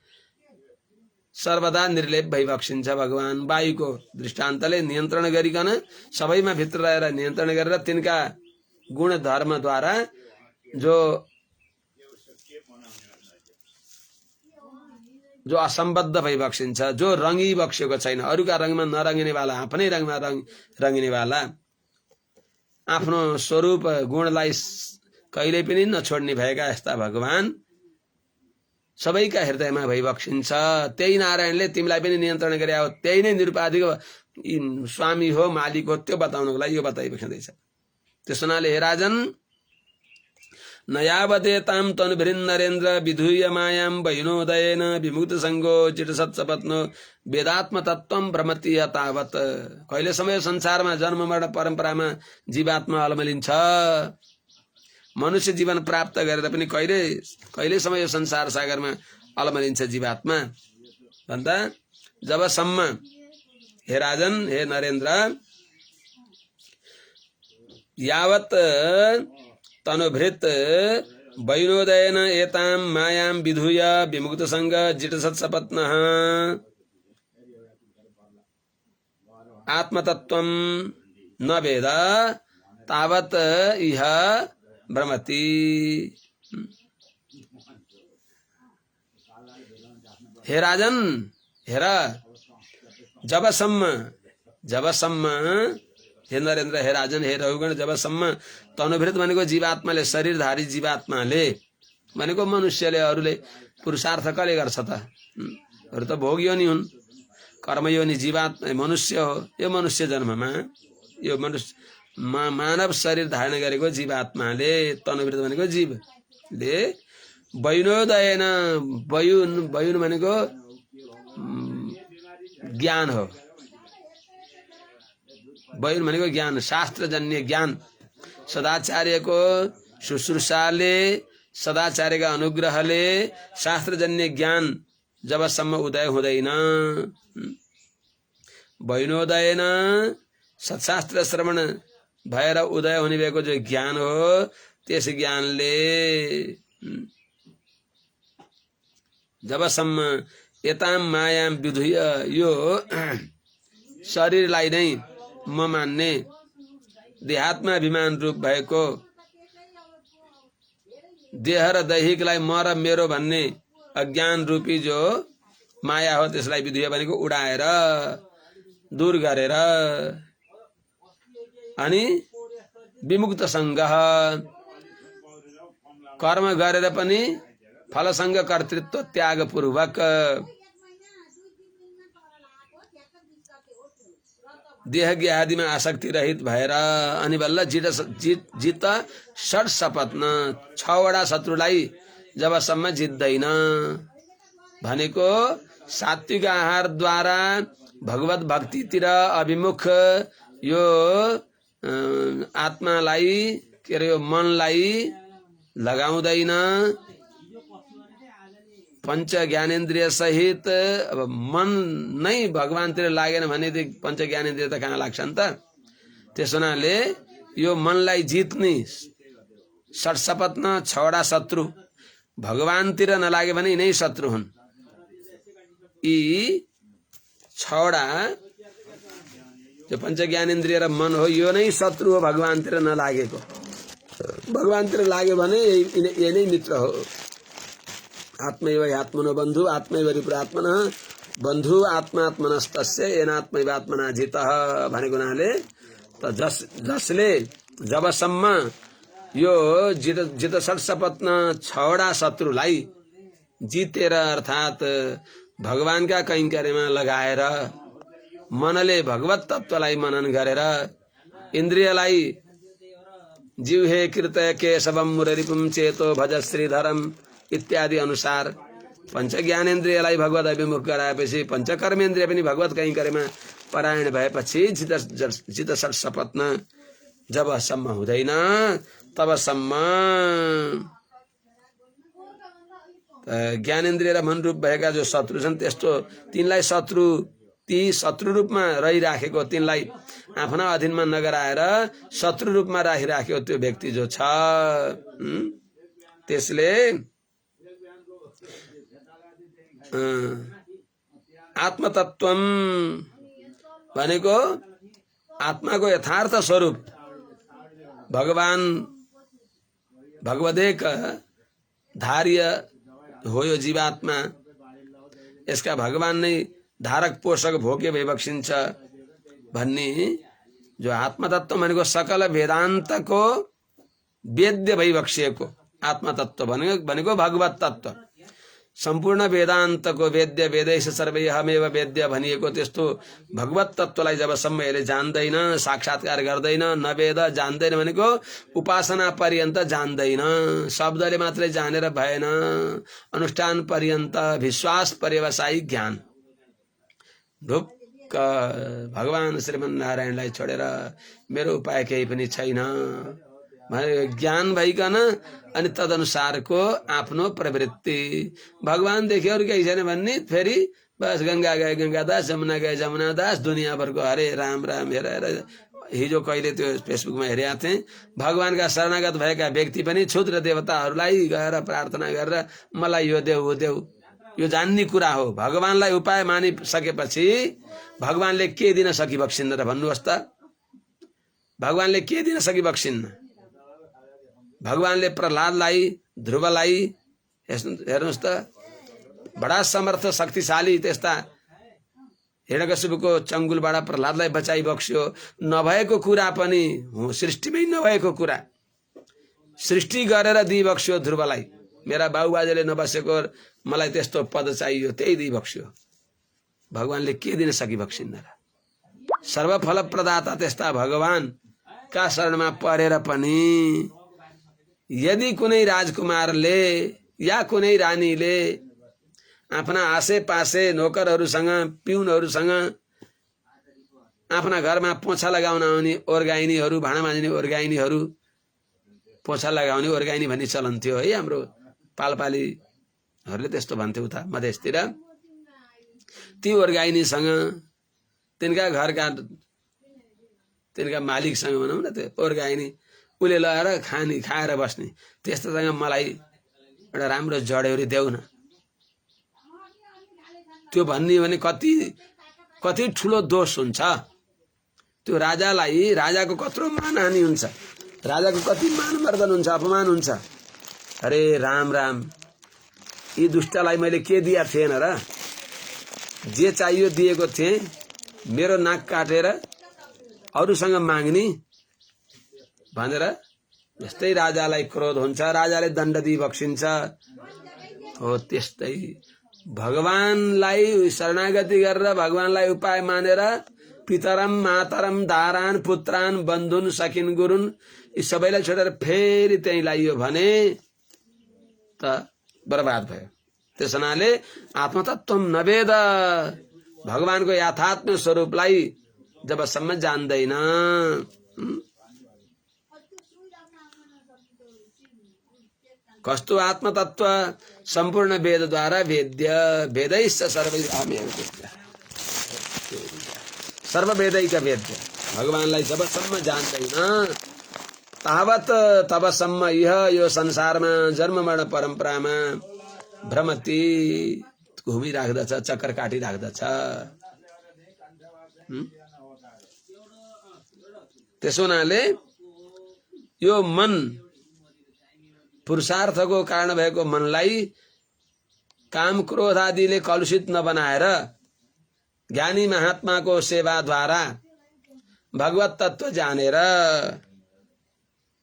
सर्वदा निर्लेप भइबक्सिन्छ। भगवान वायुको दृष्टान्तले नियन्त्रण गरिकन सबैमा भित्र रहेर नियन्त्रण गरेर तिनका गुण धर्मद्वारा जो असम्बद्ध भइबक्सिन्छ, जो रंगी बक्सेको छैन, अरूका रङमा नरङ्गिनेवाला, आफ्नै रङमा रङ्गिनेवाला, आफ्नो स्वरूप गुणलाई कहिले पनि नछोड्ने भएका यस्ता भगवान सबैका हृदयमा भइबक्सिन्छ। त्यही नारायणले तिमीलाई पनि नियन्त्रण गरे हो, त्यही नै निरुपाधिको स्वामी हो, मालिक हो, त्यो बताउनको लागि यो बताइबक्सिँदैछ। त्यसो हुनाले हे राजन, नयावदेताम तनुभृन्नरेन्द्र विधूय मायाम वैनोदयेन विमुक्त संगो चिटसत्सपत्नो वेदात्म तत्वम भ्रमति तावत। कहिले समय संसारमा जन्म मरण परम्परामा जीवात्मा अलमलिन्छ, मनुष्य जीवन प्राप्त गरेर पनि कहिले समय संसार सागरमा अलमलिन्छ जीवात्मा भन्दा जबसम्म हे राजन, हे नरेन्द्र, यावत तनुभृत वैनोदयन एताम मायाम विधूय विमुक्त संग जिटसत्सपत्नः आत्मतत्वम न वेद तावत इह भ्रमति। हे राजन हेर जबसम्म हे नरेन्द्र हे राजन हे रघुगण जबसम्म तनुभृत भनेको जीवात्माले शरीरधारी जीवात्माले भनेको मनुष्यले अरूले पुरुषार्थ कसले गर्छ त अरू त भोग योनि हुन् कर्म योनि जीवात्मा मनुष्य हो यो मनुष्य जन्ममा यो मनुष्य मानव शरीर धारण गरेको जीवात्माले तनुभृत भनेको जीवले वैनोदयन वयुन भनेको ज्ञान हो वयुन भनेको ज्ञान शास्त्रजन्य ज्ञान सदाचार्यको शुश्रूषाले सदाचार्यका अनुग्रहले शास्त्रजन्य ज्ञान जबसम्म उदय हुँदैन वैनोदयन सत्शास्त्र श्रवण भएर उदय हुने भएको जो ज्ञान हो त्यस ज्ञानले जबसम्म यताम मायाम विधुय यो शरीरलाई नै म मान्ने देहात्मा अभिमान रूप भएको देह र दैहिकलाई म र मेरो भन्ने अज्ञान रूपी जो माया हो त्यसलाई विधुय भनेको उडाएर दूर गरेर अनि विमुक्त संग कर्म गरेर पनि फलसंग कर्तृत्व त्याग पूर्वक देहज्ञ आदिमा आसक्ति रहित भएर अनि बल्ल जित षट शपथ न 6 वटा शत्रुलाई जबसम्म जित्दैन भनेको सात्विक आहारद्वारा भगवत भक्तितिर अभिमुख यो आत्मालाई के अरे यो मनलाई लगाउँदैन पंच ज्ञानेन्द्रिय सहित अब मन नै भगवानतिर लागेन भनेदेखि पंच ज्ञानेन्द्रिय त कहाँ लाग्छ नि त त्यसो हुनाले यो मनलाई जित्ने षट्शपथ न 6 वटा शत्रु भगवानतिर नलागे भने यिनै शत्रु हुन् यी 6 वटा जो पंच ज्ञानेन्द्रिय र मन हो यो नै शत्रु हो भगवानतिर नलागेको भगवानतिर लाग्यो भने यही नै मित्र हो आत्मैव आत्मनो बन्धु आत्मैव रिपुरात्मनः बन्धु आत्मात्मनस्तस्य येनात्मैव आत्मना जितः भनेको हुनाले त जसले जबसम्म यो जित षट्शपथ 6 वटा शत्रुलाई जितेर अर्थात भगवानका कैंकर्यमा लगाएर मनले भगवत तत्वलाई मनन गरेर इन्द्रियलाई जिह्वे कृतय केशवम मुररिपुम चेतो भज श्रीधरम इत्यादि अनुसार पंच ज्ञानेन्द्रियलाई भगवत अभिमुख गराएपछि पंच कर्मेन्द्रिय पनि भगवत कैंकर्यमा परायण भएपछि जित षट्शपथ जबसम्म हुँदैन तबसम्म ज्ञानेन्द्रिय र मन रूप भएका जो शत्रु छन् त्यस्तो तिनलाई शत्रु रूपमा रहिराखेको तिनलाई आफ्ना अधीनमा नगराएर शत्रु रूपमा राखिराखेको त्यो व्यक्ति जो छ त्यसले आत्मतत्वम भनेको आत्माको यथार्थ स्वरूप भगवान भगवदेक धार्य हो यो जीवात्मा यसका भगवान नै धारक पोषक भोग्य भइबक्सिन्छ भन्ने जो आत्मतत्व भनेको सकल वेदान्तको वेद्य भइबक्सिएको आत्मतत्व भनेको भगवत तत्व सम्पूर्ण वेदान्तको वेद्य वेदैश सर्वैहमेव वेद्य भनिएको त्यस्तो भगवत तत्वलाई जबसम्म यसले जान्दैन साक्षात्कार गर्दैन नवेद जान्दैन भनेको उपासना पर्यन्त जान्दैन शब्दले मात्रै जानेर भएन अनुष्ठान पर्यन्त विश्वास पर्यवसायी ज्ञान ढुक्क भगवान श्रीमन्नारायणलाई छोडेर मेरो उपाय केही पनि छैन ज्ञान भइकन अनि तदनुसारको आफ्नो प्रवृत्ति भगवान देखि अरू केही छैन भन्ने फेरि बस गंगा गए गंगादास जमुना गए जमुनादास दुनियाँभरको हरे राम राम हेरेर हिजो कहिले त्यो फेसबुकमा हेरेका थिएँ भगवानका शरणागत भएका व्यक्ति पनि क्षुद्र देवताहरूलाई गएर प्रार्थना गरेर मलाई यो देऊ वो देऊ यो जान्ने कुरा हो भगवानलाई उपाय मानिसकेपछि भगवानले के दिन सकि बक्सिन्न र भन्नुहोस् त भगवानले के दिन सकि बक्सिन्न भगवानले प्रहलादलाई ध्रुवलाई हेर्नुहोस् त, बडा समर्थ शक्तिशाली त्यस्ता हिरण्यकशिपुको चङ्गुलबाट प्रहलादलाई बचाइबक्स्यो। नभएको कुरा पनि हो, सृष्टिमै नभएको कुरा सृष्टि गरेर दिइबक्स्यो ध्रुवलाई। मेरा बाबुबाजेले नबसेको मलाई त्यस्तो पद चाहियो, त्यही दिइबक्स्यो। भगवानले के दिन सकिबक्सिन्न र? सर्वफल प्रदाता त्यस्ता भगवानका शरणमा परेर पनि यदि कुनै राजकुमारले या कुनै रानीले आफ्ना आसेपासे नोकरहरूसँग, पिउनहरूसँग, आफ्ना घरमा पोछा लगाउन आउने ओर्गाइनीहरू, भाँडा माझ्ने ओर्गाइनीहरू, पोछा लगाउने ओर्गाइनी भन्ने चलन थियो है, हाम्रो पालपालीहरूले त्यस्तो भन्थ्यो उता मधेसतिर। ती ओर्गाइनीसँग, तिनका घरका, तिनका मालिकसँग भनौँ न, त्यो ओर्गाइनी उसले लगाएर खाएर बस्ने, त्यस्तोसँग मलाई एउटा राम्रो जडेउरी देऊ न, त्यो भन्ने भने कति ठुलो दोष हुन्छ। त्यो राजालाई, राजाको कत्रो मानहानि हुन्छ, राजाको कति मानमर्दन हुन्छ, अपमान हुन्छ। अरे राम राम, यी दुष्टलाई मैले के दिया थिएन र? जे चाहियो दिएको थिएँ, मेरो नाक काटेर अरूसँग माग्ने भनेर जस्तै राजालाई क्रोध हुन्छ, राजाले दण्ड दिई बक्सिन्छ। हो त्यस्तै भगवानलाई शरणागति गरेर भगवानलाई उपाय मानेर पितरम मातरम दारान पुत्रान बन्धुन सकिन गुरुन यी सबैलाई छोडेर फेरि त्यही लाइयो भने त बर्बाद भयो। त्यस हुनाले आत्मतत्व नवेद, भगवानको यथात्म स्वरूपलाई जबसम्म जान्दैन, कस्तो आत्मतत्व सम्पूर्ण वेदद्वारा वेद्य, वेदैश्च सर्वैकामेव वेद्य, सर्व वेदैका वेद्य। भगवानलाई जबसम्म जान्दैन तावत तबसम्म यो संसारमा जन्म मरण परम्परामा भ्रमति घुमिराख्दछ, चक्कर काटिराख्दछ। त्यसो हुनाले यो मन, पुरुषार्थको कारण भएको मनलाई काम क्रोध आदिले कलुषित नबनाएर ज्ञानी महात्माको सेवाद्वारा भगवत तत्व जानेर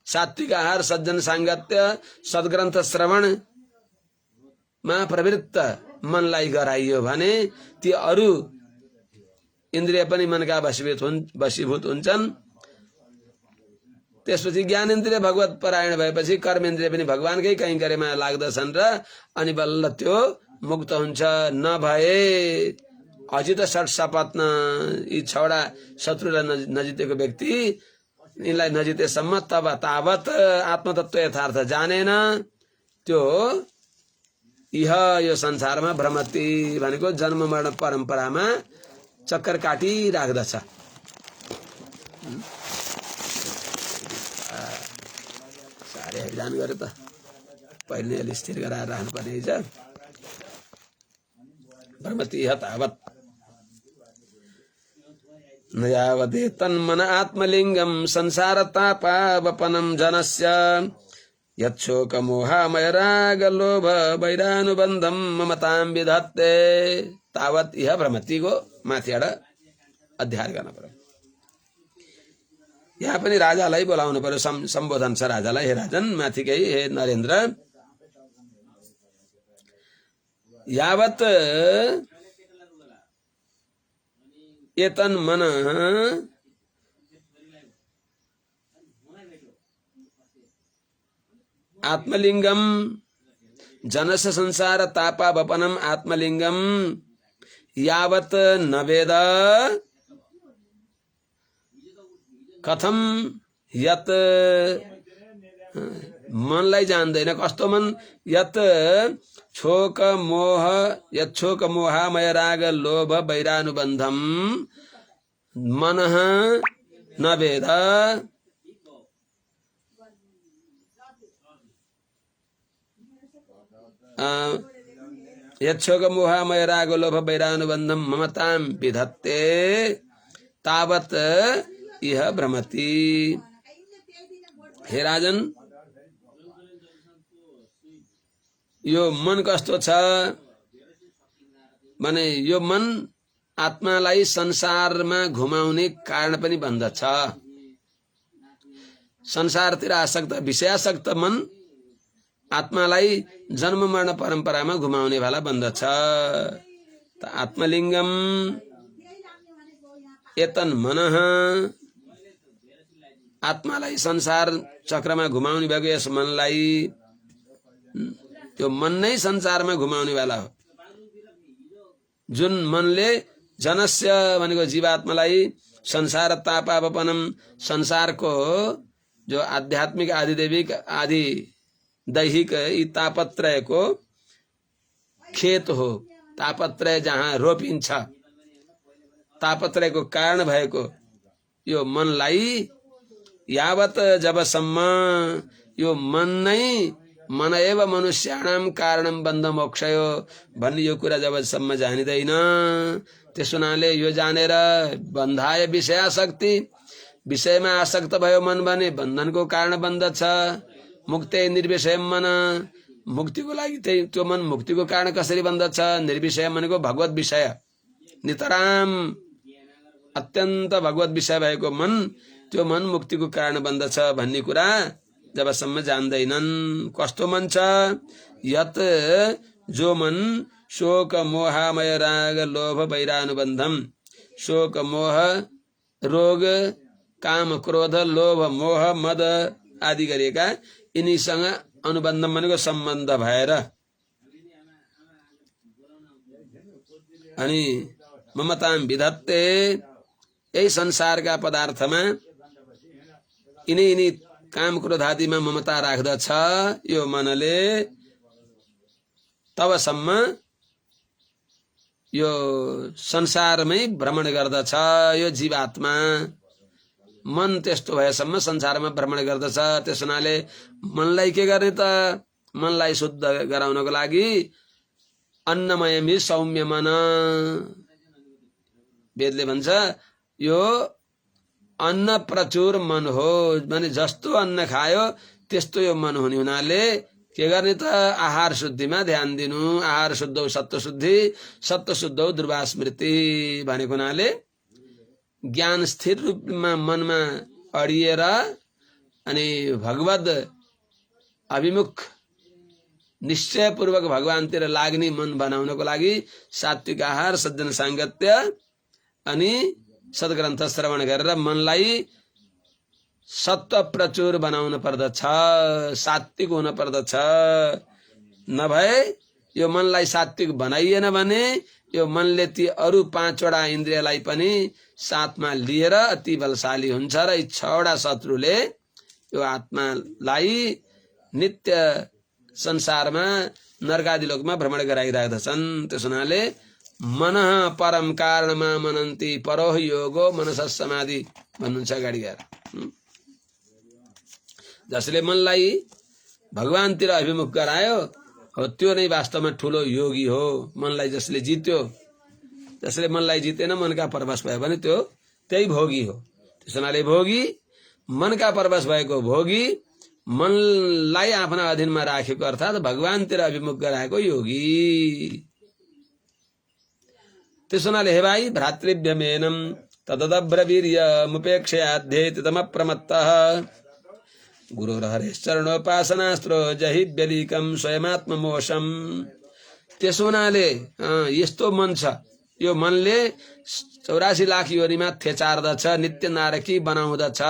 सात्विक आहार, सज्जन साङ्गत्य, सद्ग्रन्थ श्रवणमा प्रवृत्त मनलाई गराइयो भने ती अरू इन्द्रिय पनि मनका वशीभूत हुन्छन्। त्यसपछि ज्ञानेन्द्रिय भगवत परायण भएपछि कर्मेन्द्रिय पनि भगवानकै कैंकर्यमा लाग्दछन् र अनि बल्ल त्यो मुक्त हुन्छ। नभए अजित षट सपत्न, यी छवटा शत्रुलाई नजितेको व्यक्ति, यिनलाई नजितेसम्म तब तावत आत्मतत्व यथार्थ जानेन, त्यो यो संसारमा भ्रमति भनेको जन्म मरण परम्परामा चक्कर काटिराख्दछ। साह्रै हैरान गरे त, पहिले अलि स्थिर गराएर राख्नुपर्ने रहेछ। भ्रमति तावत न यावदे तन्मन आत्मलिंगम संसार तापावपनम जनस्य यच्छोक मोहामय राग लोभ वैरानुबन्धम ममताम विधत्ते तावत इह भ्रमतिको माथिबाट अध्ययन गर्न पर्यो। यहाँ पनि राजालाई बोलाउनु पर्यो, सम्बोधन छ राजालाई। हे राजन, माथिकै हे नरेन्द्र, यावत एतन मन आत्मलिंगम जनस संसार तापा वपनम आत्मलिंगम यावत नवेद कथम यत, मनलाई जान्दैन। कस्तो मन? यत छोक मोह, यच्छोक मोहामय राग लोभ वैरानुबन्धम मनः न वेद। यच्छोक मोहामय राग लोभ वैरानुबन्धम ममताम विधत्ते तावत इह भ्रमति। हे राजन, यो मन कस्तो छ भने यो मन आत्मालाई संसारमा घुमाउने कारण पनि बन्दछ। संसारतिर आसक्त विषयासक्त मन आत्मालाई जन्म मरण परम्परामा घुमाउने वाला बन्दछ। त आत्मलिङ्गम एतन मनः, आत्मालाई संसार चक्रमा घुमाउने भएको यस मनलाई, त्यो मन नै संसारमा घुमाउने वाला हो। जुन मनले जनस्य भनेको जीवात्मालाई संसार तापावपनम, संसारको जो आध्यात्मिक आधिदैविक आदि दैहिक यी तापत्रयको खेत हो। तापत्रय जहाँ रोपिन्छ, तापत्रयको कारण भएको यो मनलाई यावत जबसम्म यो मन नै मन एव मनुष्याणाम कारणम बन्ध मोक्षयो भन्ने यो कुरा जबसम्म जानिँदैन, त्यसो हुनाले यो जानेर बन्धाय विषयासक्ति, विषयमा आसक्त भयो मन भने बन्धनको कारण बन्दछ। मुक्ते निर्विषय मन, मुक्तिको लागि त्यो मन मुक्तिको कारण कसरी बन्दछ? निर्विषय भनेको भगवत विषय, नितराम अत्यन्त भगवत विषय भएको मन, त्यो मन मुक्तिको कारण बन्दछ भन्ने कुरा जबसम्म जान्दैनन्। कस्तो मन छ? यत जो मन शोक मोहामय राग लोभ वैरानुबन्धम, शोक मोह रोग काम क्रोध लोभ मोह मद आदि गरिएका यिनीसँग अनुबन्ध भनेको सम्बन्ध भएर, अनि ममताम विधत्ते, यही संसारका पदार्थमा यिनी काम क्रोध आदिमा ममता राख्दछ यो मनले, तबसम्म यो संसारमै भ्रमण गर्दछ यो जीवात्मा। मन त्यस्तो भएसम्म संसारमा भ्रमण गर्दछ। त्यस हुनाले मनलाई के गर्ने त? मनलाई शुद्ध गराउनको लागि अन्नमयमी सौम्य मन, वेदले भन्छ यो अन्न प्रचुर मन हो, माने जस्तो अन्न खायो त्यस्तो यो मन हुने हुनाले के गर्ने त? आहार शुद्धिमा ध्यान दिनु। आहार शुद्ध सत्व शुद्धि, सत्व शुद्ध दुर्वा स्मृति भनेको हुनाले ज्ञान स्थिर रूपमा मनमा अडिएर अनि भगवद अभिमुख निश्चयपूर्वक भगवानतिर लाग्ने मन बनाउनको लागि सात्विक आहार, सज्जन साङ्गत्य अनि सद्ग्रन्थ श्रवण गरेर मनलाई सत्व प्रचुर बनाउन पर्दछ, सात्विक हुन पर्दछ। नभए यो मनलाई सात्विक बनाइएन भने यो मनले ती अरू 5 वटा इन्द्रियलाई पनि साथमा लिएर अति बलशाली हुन्छ र यी 6 वटा शत्रुले यो आत्मालाई नित्य संसारमा नरकादि लोकमा भ्रमण गराइरहेदछन्। त्यस हुनाले मन परम कारणमा मनन्ती परोह योगो मनस समाधि भन्नुहुन्छ अगाडि गएर। जसले मनलाई भगवानतिर अभिमुख गरायो हो त्यो नै वास्तवमा ठुलो योगी हो। मनलाई जसले जित्यो, जसले मनलाई जितेन मनका परवश भयो भने त्यो त्यही भोगी हो। त्यस हुनाले भोगी, मनका परवश भएको भोगी, मनलाई आफ्ना अधीनमा राखेको अर्थात् भगवानतिर अभिमुख गराएको योगी। त्यस हुनाले हे भाइ भ्रातृभ्यमेनम तदब्रवीर्यमुपेक्षयाध्येतितमप्रमत्तः गुरुर्हरेश्चरणोपासनास्त्रो जहि व्यलीकम स्वयमात्ममोषम। त्यसो हुनाले यस्तो मन छ, यो मनले 84 लाख योनिमा थेचार्दछ, नित्य नारकी बनाउँदछ।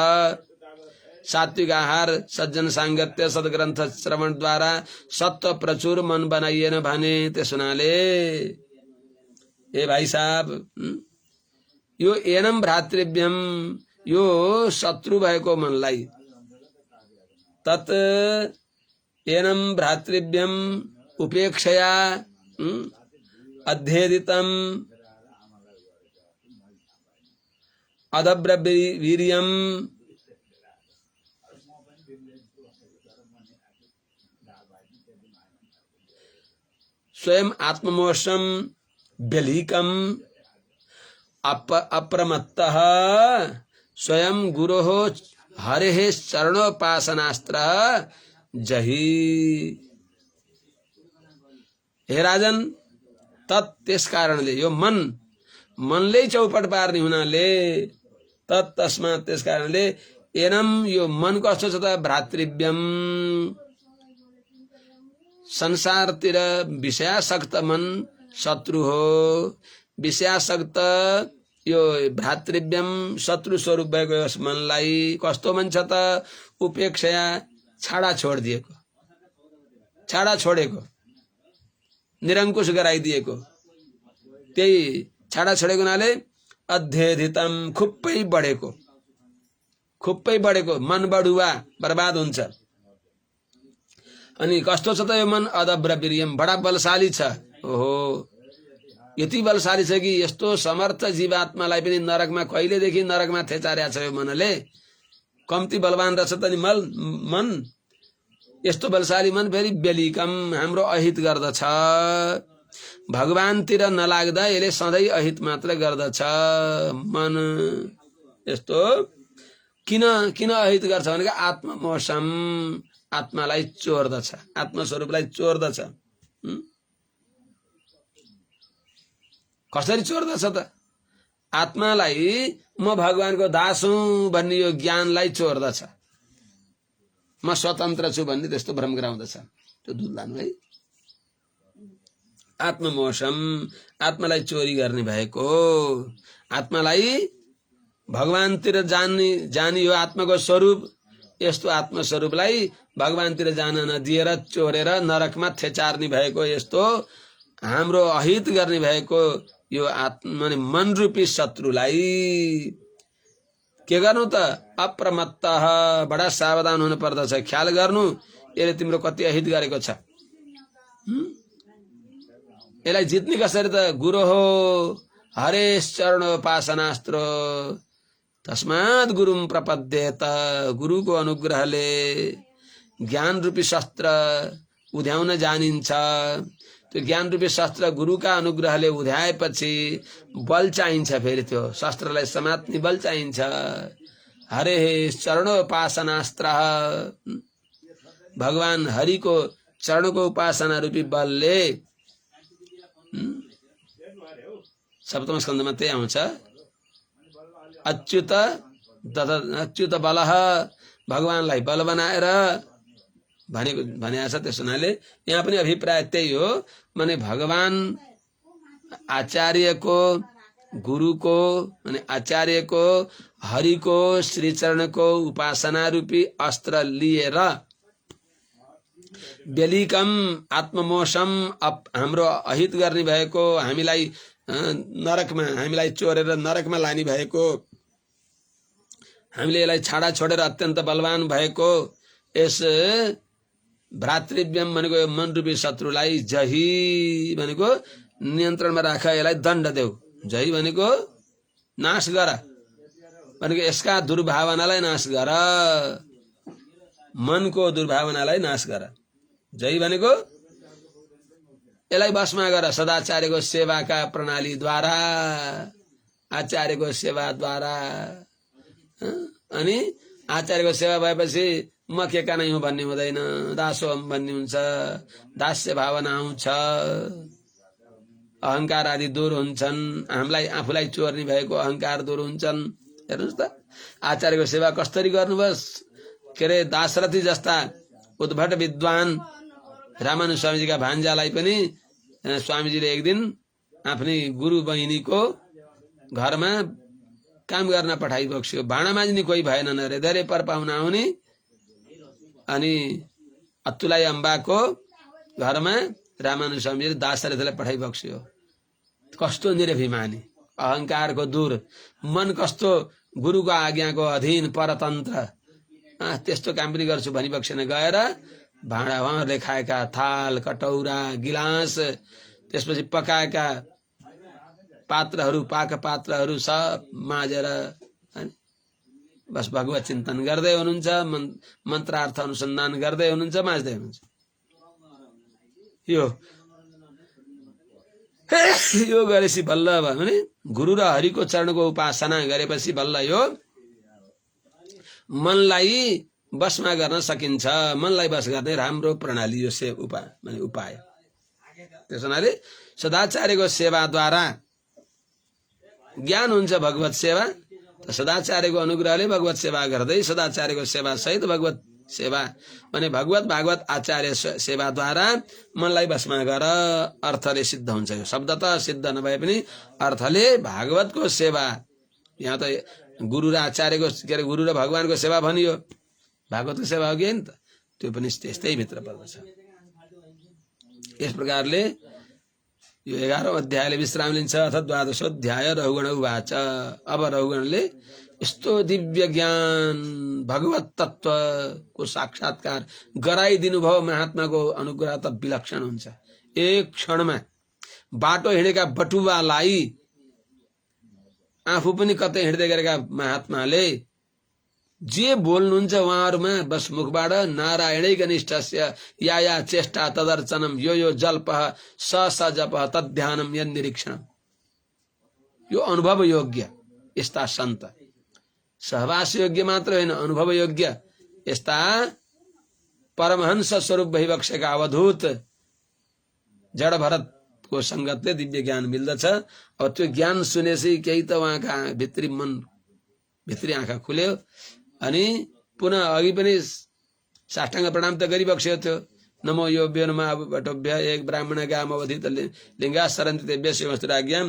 सात्विक आहार, सज्जन साङ्गत्य, सद्ग्रन्थ श्रवणद्वारा सत्व प्रचुर मन बनाइएन भने त्यस हुनाले ए भाइ साहब, यो एनम भ्रातृभ्यम, यो शत्रु भएको मनलाई, तत् एनम भ्रातृभ्यम उपेक्षया अध्येदितम अदब्रवीर्यम स्वयं आत्ममोषम व्यलीकम अप्रमत्तः स्वयं गुरोः हरेः चरणोपासनास्त्र जहि। हे राजन, तत् त्यस कारणले यो मनले चौपट पार्ने हुनाले, तत् तस्मात् त्यस कारणले, एनम यो मन कस्तो छ त, भ्रातृव्यम संसारतिर विषयासक्त मन शत्रु हो। विषयासक्त यो भ्रातृव्यम शत्रु स्वरूप भएको यस मनलाई कस्तो मन छ त, उपेक्षया छाडा छोडेको, निरङ्कुश गराइदिएको, त्यही छाडा छोडेको हुनाले अध्यधितम खुप्पै बढेको मन बढुवा बर्बाद हुन्छ। अनि कस्तो छ त यो मन, अदब्र वीर्यम बडा बलशाली छ। ओहो, यति बलशाली छ कि यस्तो समर्थ जीवात्मालाई पनि नरकमा कहिलेदेखि नरकमा थेचार्या छ यो मनले। कम्ती बलवान रहेछ त नि मन, यस्तो बलशाली मन फेरि बेलिकम हाम्रो अहित गर्दछ। भगवानतिर नलाग्दा यसले सधैँ अहित मात्र गर्दछ। मन यस्तो किन अहित गर्छ भने आत्ममोसम, आत्मालाई चोर्दछ, आत्मस्वरूपलाई चोर्दछ। कसरी चोर्दछ त, आत्मालाई म भगवानको दास हुँ भन्ने यो ज्ञानलाई चोर्दछ। म स्वतन्त्र छु भन्ने त्यस्तो भ्रम गराउँदछ। त्यो दुध लानु है। आत्ममोसम, आत्मालाई चोरी गर्ने भएको, आत्मालाई भगवानतिर जाने यो आत्माको स्वरूप, यस्तो आत्मस्वरूपलाई भगवानतिर जान नदिएर चोरेर नरकमा थेचार्ने भएको, यस्तो हाम्रो अहित गर्ने भएको यो आत्मा मन रूपी शत्रुलाई के गर्नु त, अप्रमत्त बडा सावधान हुनु पर्दछ। ख्याल गर्नु यसले तिम्रो कति अहित गरेको छ। यसलाई जित्ने कसरी त, गुरु हो हरेश चरणोपासनास्त्र, तस्मात् गुरुम प्रपद्येत, गुरुको अनुग्रहले ज्ञान रूपी शस्त्र उध्याउन जानिन्छ। त्यो ज्ञान रूपी शस्त्र गुरुका अनुग्रहले उध्याएपछि बल चाहिन्छ, फेरि त्यो शस्त्रलाई समात्ने बल चाहिन्छ। हरे चरणोपासनास्त्र, भगवान हरिको चरणको उपासना रूपी बलले, सप्तम स्कन्धमा त्यही आउँछ। अच्युत बल, भगवानलाई बल बनाएर भनेको छ। त्यस हुनाले यहाँ पनि अभिप्राय त्यही हो। माने भगवान आचार्यको, गुरुको, माने आचार्यको, हरिको श्रीचरणको उपासना रूपी अस्त्र लिएर बेलिकम आत्ममोसम हाम्रो अहित गर्ने भएको, हामीलाई नरकमा, हामीलाई चोरेर नरकमा लाने भएको, हामीले यसलाई छाडा छोडेर अत्यन्त बलवान भएको यस भ्रातृव्यम भनेको मन रूपी शत्रुलाई जही भनेको नियन्त्रणमा राख, यसलाई दण्ड देऊ। जही भनेको नाश गर भनेको यसका दुर्भावनालाई नाश गर, मनको दुर्भावनालाई नाश गर। जही भनेको यसलाई बसमा गर सदाचार्यको सेवाका प्रणालीद्वारा, आचार्यको सेवाद्वारा। अनि आचार्यको सेवा भएपछि म के का नै हुँ भन्ने हुँदैन, दासोहम भन्ने हुन्छ, दास्य भावना आउँछ, अहंकार आदि दूर हुन्छन्, हामीलाई आफूलाई चोर्ने भएको अहंकार दूर हुन्छन्। हेर्नुहोस् त आचार्यको सेवा कसरी गर्नुभस्। के अरे दाशरथी जस्ता उद्भट विद्वान रामानु स्वामीजीका भान्जालाई पनि स्वामीजीले एक दिन आफ्नै गुरु बहिनीको घरमा काम गर्न पठाइबक्स्यो। भाँडा माझ्ने कोही भएनन् अरे, धेरै पर पाहुना आउने। अनि अत्तुलाई अम्बाको घरमा रामानु स्वामीले दाशरथीलाई पठाइबक्स्यो। कस्तो निरभिमानी, अहंकारको दूर, मन कस्तो गुरुको आज्ञाको अधीन, परतन्त्र। त्यस्तो काम पनि गर्छु भनिबक्सेन। गएर भाँडा उहाँहरूले खाएका थाल, कटौरा, गिलास, त्यसपछि पकाएका पात्रहरू, पाक पात्रहरू सब माझेर बस भगवत चिन्तन गर्दै हुनुहुन्छ, मन्त्रार्थ अनुसन्धान गर्दै हुनुहुन्छ, माझ्दै हुनुहुन्छ। यो गरेपछि बल्ल भने गुरु र हरिको चरणको उपासना गरेपछि बल्ल यो मनलाई बसमा गर्न सकिन्छ। मनलाई बस गर्ने राम्रो प्रणाली यो उपाय। त्यस हुनाले सदाचार्यको सेवाद्वारा ज्ञान हुन्छ भगवत सेवा। सदाचार्यको अनुग्रहले भगवत सेवा गर्दै सदाचार्यको सेवा सहित भगवत सेवा भने भगवत भागवत आचार्य सेवाद्वारा मनलाई भस्म गर अर्थले सिद्ध हुन्छ। यो शब्द त सिद्ध नभए पनि अर्थले भागवतको सेवा, यहाँ त गुरु र आचार्यको के अरे गुरु र भगवानको सेवा भनियो, भागवतको सेवा हो कि होइन त, त्यो पनि त्यस्तै भित्र पर्दछ। यस प्रकारले यो 11औं अध्यायले विश्राम लिन्छ। अथ 12औं अध्याय रघुगण उवाच। अब रघुगणले यस्तो दिव्य ज्ञान भगवत तत्वको साक्षात्कार गराइदिनु भयो। महात्माको अनुग्रह त विलक्षण हुन्छ। एक क्षणमा बाटो हिँडेका बटुवालाई आफू पनि कतै हिँड्दै गरेका महात्माले जे बोल्नुहुन्छ उहाँहरूमा बस मुखबाट नारायणै घनिष्ठस्य या चेष्टा तदर्चनम यो जल्पः स जपः तद्ध्यानम यन्निरीक्षणम। यो अनुभव योग्य यस्ता सन्त, सहवास योग्य मात्र होइन, अनुभव योग्य यस्ता परमहंस स्वरूप भइबक्सेका अवधूत जड भरतको संगतले दिव्य ज्ञान मिल्दछ। अब त्यो ज्ञान सुनेपछि केही त उहाँका भित्री मन भित्री आँखा खुल्यो अनि पुनः अघि पनि साष्टाङ्ग प्रणाम त गरिबक्सेको थियो। नमो योभ्यो नमः बटोभ्य एक ब्राह्मण गाम अवधित लिङ्गा सरन्ति तेभ्य शिवस्तुराज्ञाम।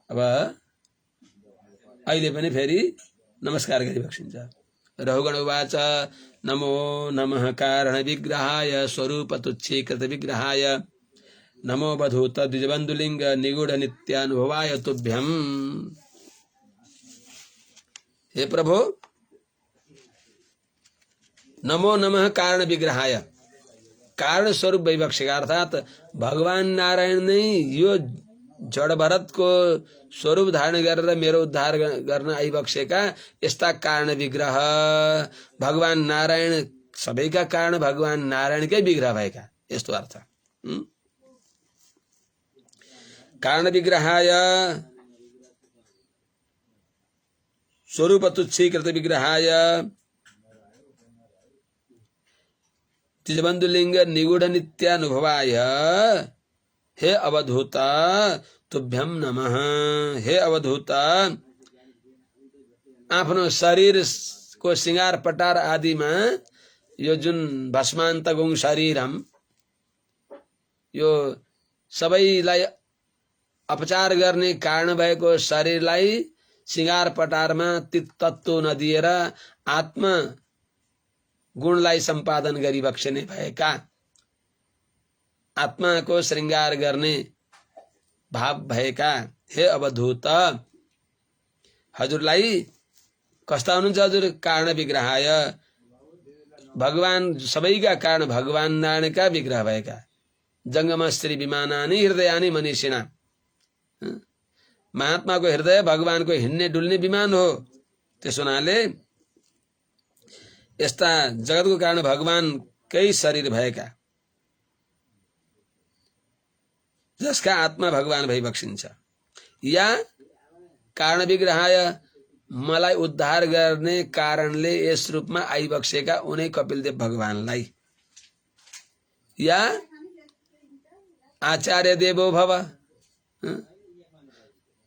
अब अहिले पनि फेरि नमस्कार गरिबक्सिन्छ। रघुगण उवाच नमो नमः कारण विग्रहाय स्वरूप तुच्छीकृत विग्रहाय नमो बधूत द्विजबन्धुलिङ्ग निगूढ नित्यानुभवाय तुभ्यम्। हे प्रभु, नमो नमः कारण विग्रहाय, कारण स्वरूप वैवक्षिका अर्थात भगवान नारायण नै यो जड भरतको स्वरूप धारण गरेर मेरो उद्धार गर्न आइबक्सेका यस्ता कारण विग्रह भगवान नारायण, सबैका कारण भगवान नारायणकै विग्रह भएका, यस्तो अर्थ। कारण विग्रहाय स्वरूप तुच्छीकृत विग्रहाय द्विजबन्धुलिङ्ग निगूढ नित्यानुभवाय हे अवधूत तुभ्यम नमः। हे अवधूत, आफ्नो शरीरको सिंगार पटार आदिमा यो जुन भस्मान्त गुण शरीरम, यो सबैलाई अपचार गर्ने कारण भएको शरीरलाई सिंगार पटारमा तत्व नदिएर आत्मा गुणलाई सम्पादन गरिबक्सने भएका, आत्माको श्रृंगार गर्ने भाव भएका हे अवधूत, हजुरलाई कस्ता हुनुहुन्छ? हजुर कारण विग्रहाय, भगवान सबैका कारण भगवान नारायणका विग्रह भएका, जंगम स्त्री विमानानि हृदयानि मनीषिणा। महात्माको हृदय भगवानको हिँड्ने डुल्ने विमान हो। त्यसो हुनाले यस्ता जगतको कारण भगवानकै शरीर भएका, जसका आत्मा भगवान भइबक्सिन्छ, या कारण विग्रहाय मलाई उद्धार गर्ने कारणले यस रूपमा आइबक्सेका उनै कपिलदेव भगवानलाई, या आचार्य देवो भव,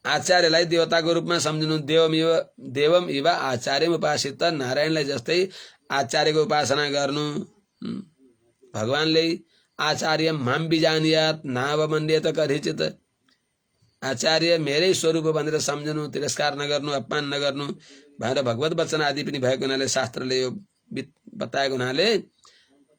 आचार्यलाई देवताको रूपमा सम्झनु। देवम इव आचार्य उपासित, नारायणलाई जस्तै आचार्यको उपासना गर्नु। भगवानले आचार्य माम बिजानियात नावमन्यत करिचित, आचार्य मेरै स्वरूप भनेर सम्झनु, तिरस्कार नगर्नु, अपमान नगर्नु भनेर भगवत वचन आदि पनि भएको हुनाले, शास्त्रले यो बताएको हुनाले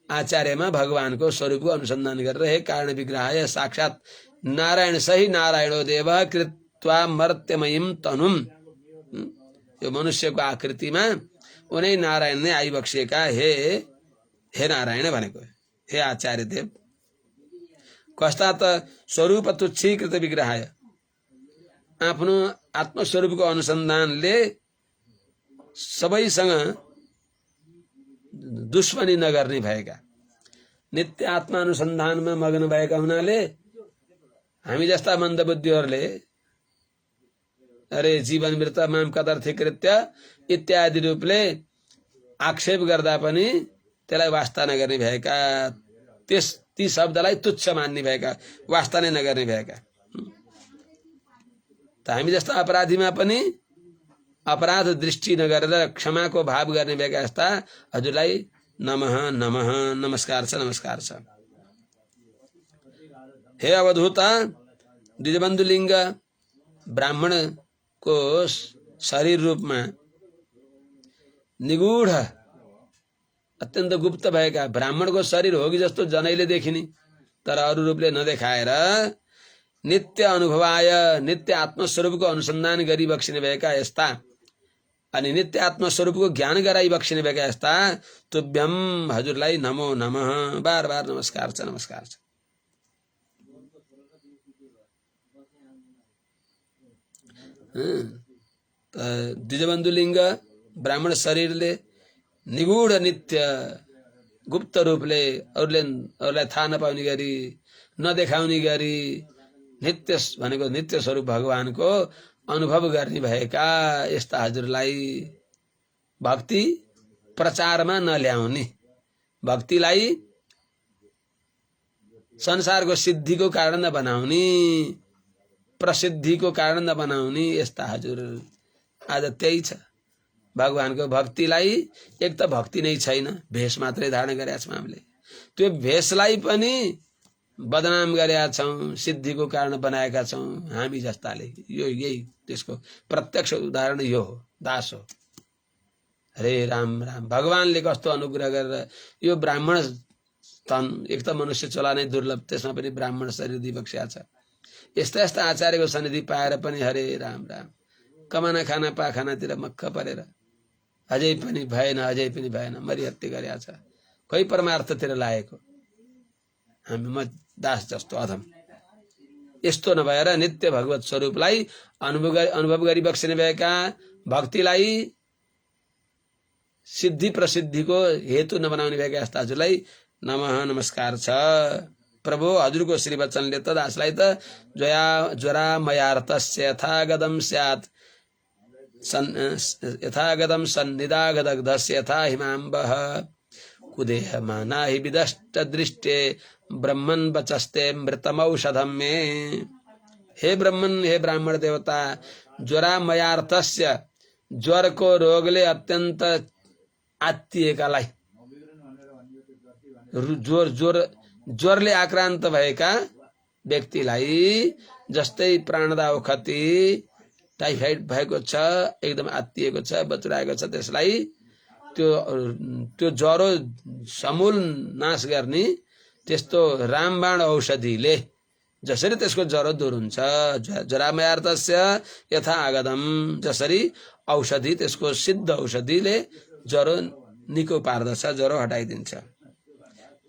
आचार्यमा भगवानको स्वरूपको अनुसन्धान गरेर हे कारण विग्रहाय, साक्षात नारायण सही नारायणो देव कृत्वा मर्त्यमयीम तनुम, यो मनुष्यको आकृतिमा उनै नारायण नै आइबक्सिएका हे नारायण भनेको, हे आचार्य देव। कस्ता त स्वरूप तुच्छीकृत विग्रहाय, आफ्नो आत्मस्वरूपको अनुसन्धानले सबैसँग दुश्मनी नगर्ने भएका, नित्य आत्मानुसन्धानमा मग्न भएका हुनाले हामी जस्ता मन्दबुद्धिहरूले अरे जीवन मृत माम कदर्थी कृत्य इत्यादि रूपले आक्षेप गर्दा पनि त्यसलाई वास्ता नगर्ने भएका, ती शब्दलाई तुच्छ मान्ने भएका, वास्ता नै नगर्ने भएका। त हामी जस्ता अपराधीमा पनि अपराध दृष्टि नगरेर क्षमाको भाव गर्ने भएका यस्ता हजुरलाई नमः नमः नमस्कार छ, नमस्कार छ। हे अवधूत, द्विजबन्धु लिङ्ग ब्राह्मणको शरीर रूपमा निगूढ अत्यन्त गुप्त भएका ब्राह्मणको शरीर होगी जस्तो जनैले देखिने तर अरू रूपले नदेखाएर नित्य अनुभवाय नित्य आत्मस्वरूपको अनुसन्धान गरी बक्सिने भएका यस्ता अनि नित्य आत्मस्वरूपको ज्ञान गराई बक्सिने भएका यस्ता तुभ्यम हजुरलाई नमो नमः बार बार नमस्कार छ, नमस्कार छ। द्विजबन्धु लिङ्ग ब्राह्मण शरीरले निगूढ नित्य गुप्त रूपले अरूलाई थाहा नपाउने गरी नदेखाउने गरी नित्य भनेको नित्य स्वरूप भगवानको अनुभव गर्ने भएका यस्ता हजुरलाई भक्ति प्रचारमा नल्याउने, भक्तिलाई संसारको सिद्धिको कारण नबनाउने, प्रसिद्धिको कारण नबनाउने यस्ता हजुर आज त्यही छ। भगवानको भक्तिलाई एक त भक्ति नै छैन, भेष मात्रै धारण गरेका छौँ हामीले, त्यो भेषलाई पनि बदनाम गरेका छौँ, सिद्धिको कारण बनाएका छौँ हामी जस्ताले। यो यही त्यसको प्रत्यक्ष उदाहरण यो हो, दास हो। हरे राम राम, भगवानले कस्तो अनुग्रह गरेर यो ब्राह्मण तन, एक त मनुष्य चोला नै दुर्लभ, त्यसमा पनि ब्राह्मण शरीर दिइबक्स्या छ। यस्ता यस्ता आचार्यको सन्निधि पाएर पनि हरे राम राम, कमाना खाना पाखानातिर मक्ख परेर अझै पनि भएन मरिहत्ते गरेका छ, खोइ परमार्थतिर लागेको हामी म दास जस्तो अधम। यस्तो नभएर नित्य भगवत स्वरूपलाई अनुभव गरी बक्सिने भएका, भक्तिलाई सिद्धि प्रसिद्धिको हेतु नबनाउने भएका यस्ता हजुरलाई नमः नमस्कार छ। प्रभु हजुरको श्री वचनले त दासलाई त ज्वरा मयार्थस्य यथागदम स्यात् यथागदम सन्निधागदग्धस्य यथा हिमाम्बः कुदेह माना हि विदष्ट दृष्टे ब्रह्मन् वचस्ते मृतमौषधम में। हे ब्रह्मन, हे ब्राह्मण देवता, ज्वरा मयार्थस्य ज्वरको रोगले अत्यन्त आत्तिएकालाई, ज्वरले आक्रान्त भएका व्यक्तिलाई, जस्तै प्राणदा ओखती टाइफाइड भएको छ, एकदम आत्तिएको छ, बचुराएको छ, त्यसलाई त्यो ज्वरो समूल नाश गर्ने त्यस्तो रामबाण औषधिले जसरी त्यसको ज्वरो दूर हुन्छ, ज्वरामयार्थस्य यथा आगदम, जसरी औषधि त्यसको सिद्ध औषधिले ज्वरो निको पार्दछ, ज्वरो हटाइदिन्छ।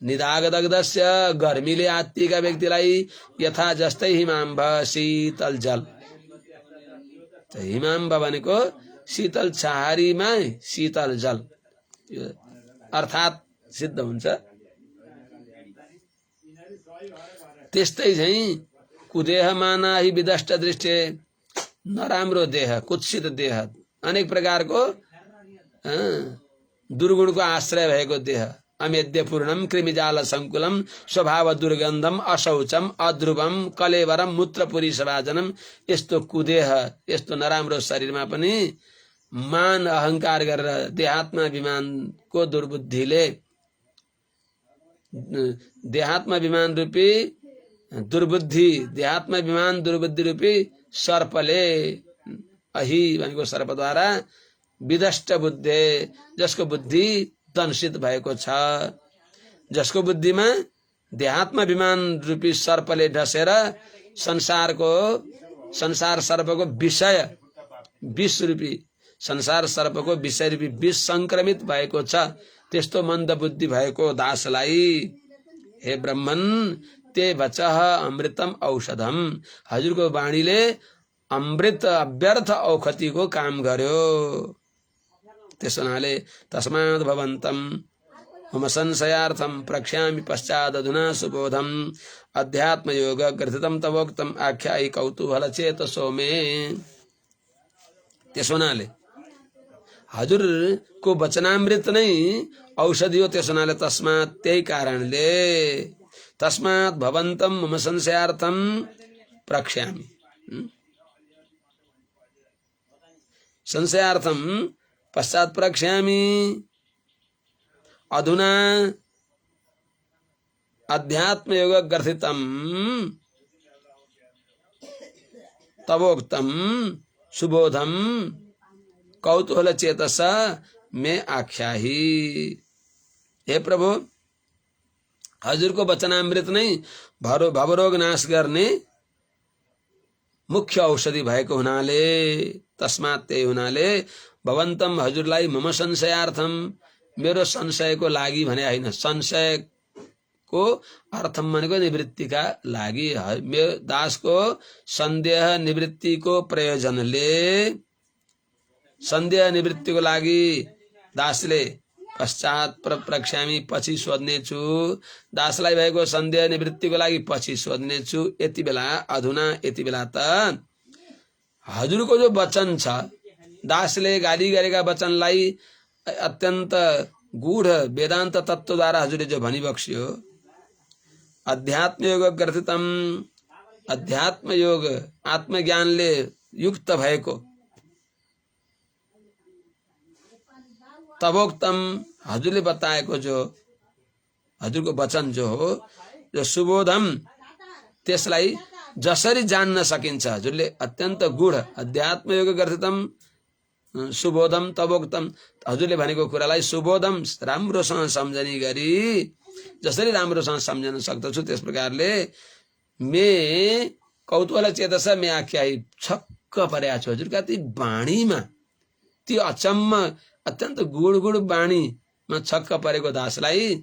निदागदग्धस्य गर्मीले आत्तिएका व्यक्तिलाई यथा जस्तै हिमाम्ब शीतल जल, हिमाम्ब भनेको शीतल छहारीमा शीतल जल अर्थात सिद्ध हुन्छ। त्यस्तै चाहिँ कुदेह माना हि विदष्ट दृष्टि, नराम्रो देह, कुत्सित देह, अनेक प्रकारको दुर्गुणको आश्रय भएको देह, अमेद्य पूर्णम कृमिजाल संकुलम स्वभाव दुर्गन्धम अशौचम अध्रुवम कलेवरम मूत्रपुरी सभाजनम, यस्तो कुदेह, यस्तो नराम्रो शरीरमा पनि मान अहंकार गरेर देहात्माभिमानको दुर्बुद्धिले, देहात्माभिमान रूपी दुर्बुद्धि, देहात्माभिमान दुर्बुद्धि रूपी सर्पले, अहि भनेको सर्पद्वारा विदष्ट बुद्धे, जसको बुद्धि दंशित भएको छ, जसको बुद्धिमा देहात्माभिमान रूपी सर्पले ढसेर संसार सर्पको विषय विष रूपी, संसार सर्पको विषय रूपी विष संक्रमित भएको छ, त्यस्तो मन्द बुद्धि भएको दासलाई हे ब्रह्मन ते वचः अमृतम औषधम, हजुरको वाणीले अमृत अव्यर्थ औषधिको काम गर्यो। त्यसो हुनाले तस्माद् भवन्तम मम संशयार्थम प्रक्ष्यामि पश्चात् अधुना सुबोधम अध्यात्म योग ग्रथितम तवोक्तम आख्यायि कौतूहल चेतसो मे। त्यसो हुनाले हजुरको वचनामृत नै औषधि हो। त्यसो हुनाले तस्मात्, त्यही कारणले तस्मात् भवन्तं मम संशयार्थं प्रक्ष्यामि। संशयार्थं पश्चात् प्रक्ष्यामि। अधुना अध्यात्म योग ग्रथितं तवोक्तं सुबोधम कौतूहल चेतस में आख्याहि। हे प्रभु, हजुर को वचनामृत नै भवरोग नाश गर्ने मुख्य औषधि भएको हुनाले, तस्मात् त्यही हुनाले भवन्तम हजुरलाई मम संशयार्थम मेरो संशयको लागि भने होइन, संशयको अर्थम भनेको निवृत्तिका लागि, मेरो दासको सन्देह निवृत्तिको प्रयोजनले, सन्देह निवृत्तिको लागि दासले पश्चात प्रक्ष्यामी पछि सोध्नेछु, दासलाई भएको सन्देह निवृत्तिको लागि पछि सोध्नेछु। यति बेला अधुना यति बेला त हजुरको जो वचन छ, दासले गाली गरेका वचनलाई अत्यन्त गूढ वेदान्त तत्त्वद्वारा हजुरले जो भनिबक्स्यो, अध्यात्म योग ग्रथितम, अध्यात्म योग आत्मज्ञानले युक्त भएको, तवोक्तम हजुरले बताएको जो हजुरको वचन जो हो, जो सुबोधम, त्यसलाई जसरी जान्न सकिन्छ हजुरले अत्यन्त गूढ अध्यात्म योग ग्रथितम सुबोधम तवोक्तम, हजुरले भनेको कुरालाई सुबोधम राम्रोसँग सम्झने गरी जसरी राम्रोसँग सम्झन सक्दछु त्यस प्रकारले मे कौतूहल चेतस मे आख्याई, छक्क परेको छु हजुरका ती वाणीमा, ती अचम्म अत्यन्त गुड वाणीमा छक्क परेको दासलाई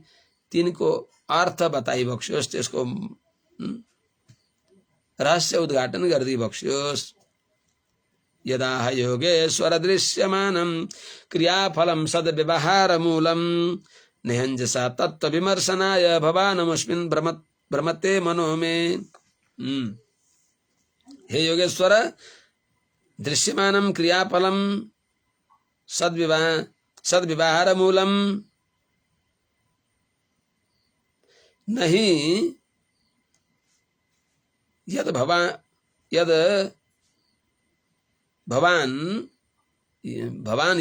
तिनको अर्थ बताइबक्स्योस्, त्यसको रहस्य उद्घाटन गरिदिबक्स्योस्। यदा योगेश्वर दृश्यमानं क्रियाफलं सद्व्यवहार मूलं निहंजसा तत्व विमर्शनाय भवानमस्मिन् भ्रमते मनो मे। हे योगेश्वर, दृश्यमानं क्रियाफलं सद्व्यवहार मूलम नहीं यद भवान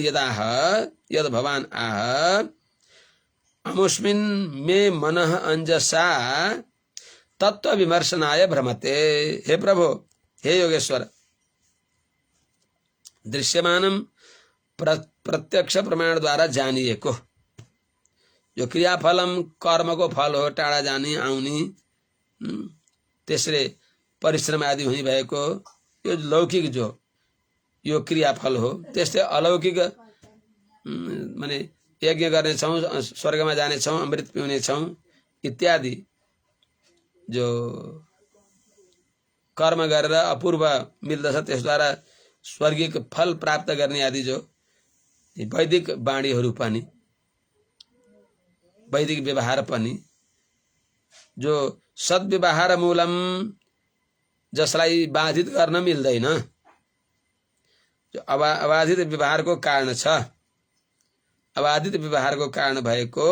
यदाह यद भवान आह अमुस्मिन् मे मनः अंजसा तत्व विमर्शनाय भ्रमते। हे प्रभु, हे योगेश्वर, दृश्यमानम प्रत्यक्ष प्रमाण द्वारा जानिएको जो क्रियाफलम कर्मको फल हो, टाढा जाने आउने, त्यसले परिश्रम आदि हुने भएको यो लौकिक जो यो क्रियाफल हो, त्यस्तै अलौकिक माने यज्ञ गर्नेछौँ, स्वर्गमा जानेछौँ, अमृत पिउनेछौँ इत्यादि जो कर्म गरेर अपूर्व मिल्दछ, त्यसद्वारा स्वर्गीय फल प्राप्त गर्ने आदि जो वैदिक वाणीहरू पनि, वैदिक व्यवहार पनि, जो सद्व्यवहार मूलम, जसलाई बाधित गर्न मिल्दैन, जो अबाधित व्यवहारको कारण छ, अबाधित व्यवहारको कारण भएको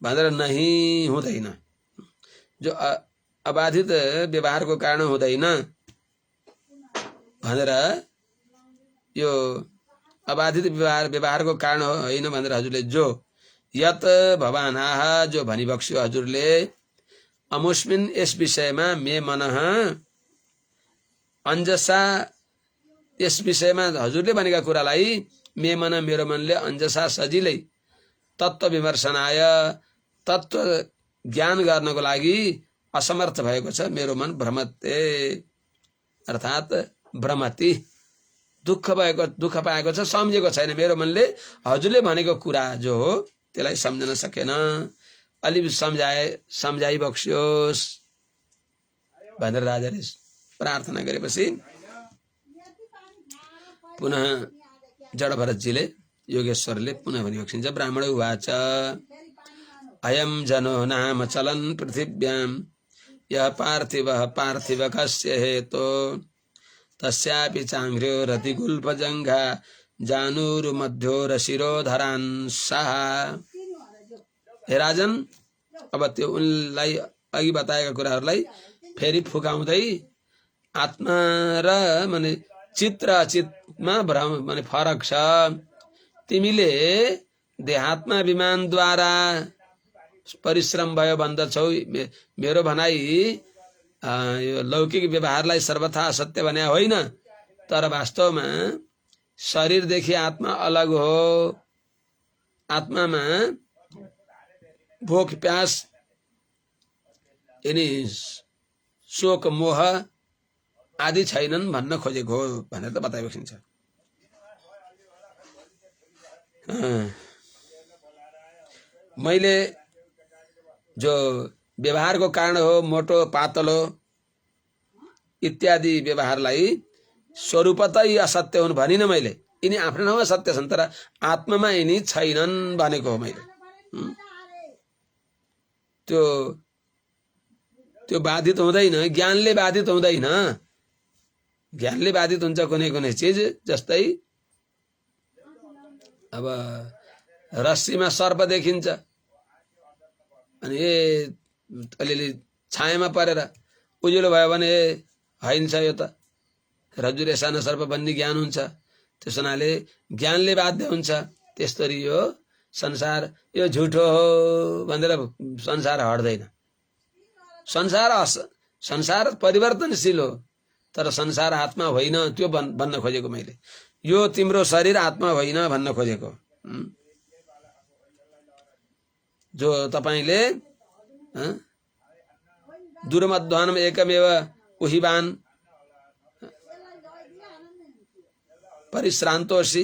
भनेर नहीं हुँदैन, जो अबाधित व्यवहारको कारण हुँदैन भनेर, यो अबाधित व्यवहारको कारण होइन भनेर हजुरले जो यत भवानाह जो भनिबक्स्यो हजुरले, अमुस्मिन् यस विषयमा मे मनः अंजसा, यस विषयमा हजुरले भनेका कुरालाई मे मन मेरो मनले अंजसा सजिलै तत्व विमर्शनाय तत्व ज्ञान गर्नको लागि असमर्थ भएको छ। मेरो मन भ्रमते अर्थात भ्रमति, दुःख पाएको छ, सम्झेको छैन। मेरो मनले हजुरले भनेको कुरा जो हो त्यसलाई सम्झन सकेन, अलि सम्झाइ बक्स्योस् भनेर राजाले प्रार्थना गरेपछि पुनः जडभरतजीले योगेश्वरले पुनः भनिबक्सिन्छ। ब्राह्मण उवाच अयं जनो नाम चलन् पृथिव्यां यः पार्थिवः पार्थिवकस्य हेतो तस्यापि चाङ्घ्र्यो रतिगुल्फजङ्घा जानुरुमध्यो रशिरोधरान् सः। हे राजन, अब त्यो उनलाई अघि बताएका कुराहरूलाई फेरि फुकाउँदै आत्मा र माने चित र अचितमा भ्रम माने फरक छ। तिमीले देहात्मा विमानद्वारा परिश्रम भयो भन्दछौ। मेरो भनाइ यो लौकिक व्यवहारलाई सर्वथा असत्य भने होइन, तर वास्तवमा शरीरदेखि आत्मा अलग हो। आत्मामा भोक प्यास यिनी शोक मोह आदि छैनन् भन्न खोजेको हो भनेर त बताइएको छ। मैले जो व्यवहारको कारण हो, मोटो पातलो इत्यादि व्यवहारलाई स्वरूपतै असत्य हुन् भनिन मैले। यिनी आफ्नो ठाउँमा सत्य छन्, तर आत्मामा यिनी छैनन् भनेको हो मैले। त्यो बाधित हुँदैन, ज्ञानले बाधित हुँदैन। ज्ञानले बाधित हुन्छ कुनै कुनै चिज, जस्तै अब रस्सीमा सर्प देखिन्छ अनि अलिअलि छायामा परेर उज्यालो भयो भने होइन यो त रज्जुले सानो सर्प भन्ने ज्ञान हुन्छ। त्यस हुनाले ज्ञानले बाध्य हुन्छ। त्यस्तरी यो संसार यो झुठो हो भनेर संसार हट्दैन। संसार परिवर्तनशील हो, तर संसार आत्मा होइन, त्यो भन्न खोजेको मैले। यो तिम्रो शरीर आत्मा होइन भन्न खोजेको। जो तपाईले दुर्मध्वानम एकमेव उहिवान परिश्रान्तोसी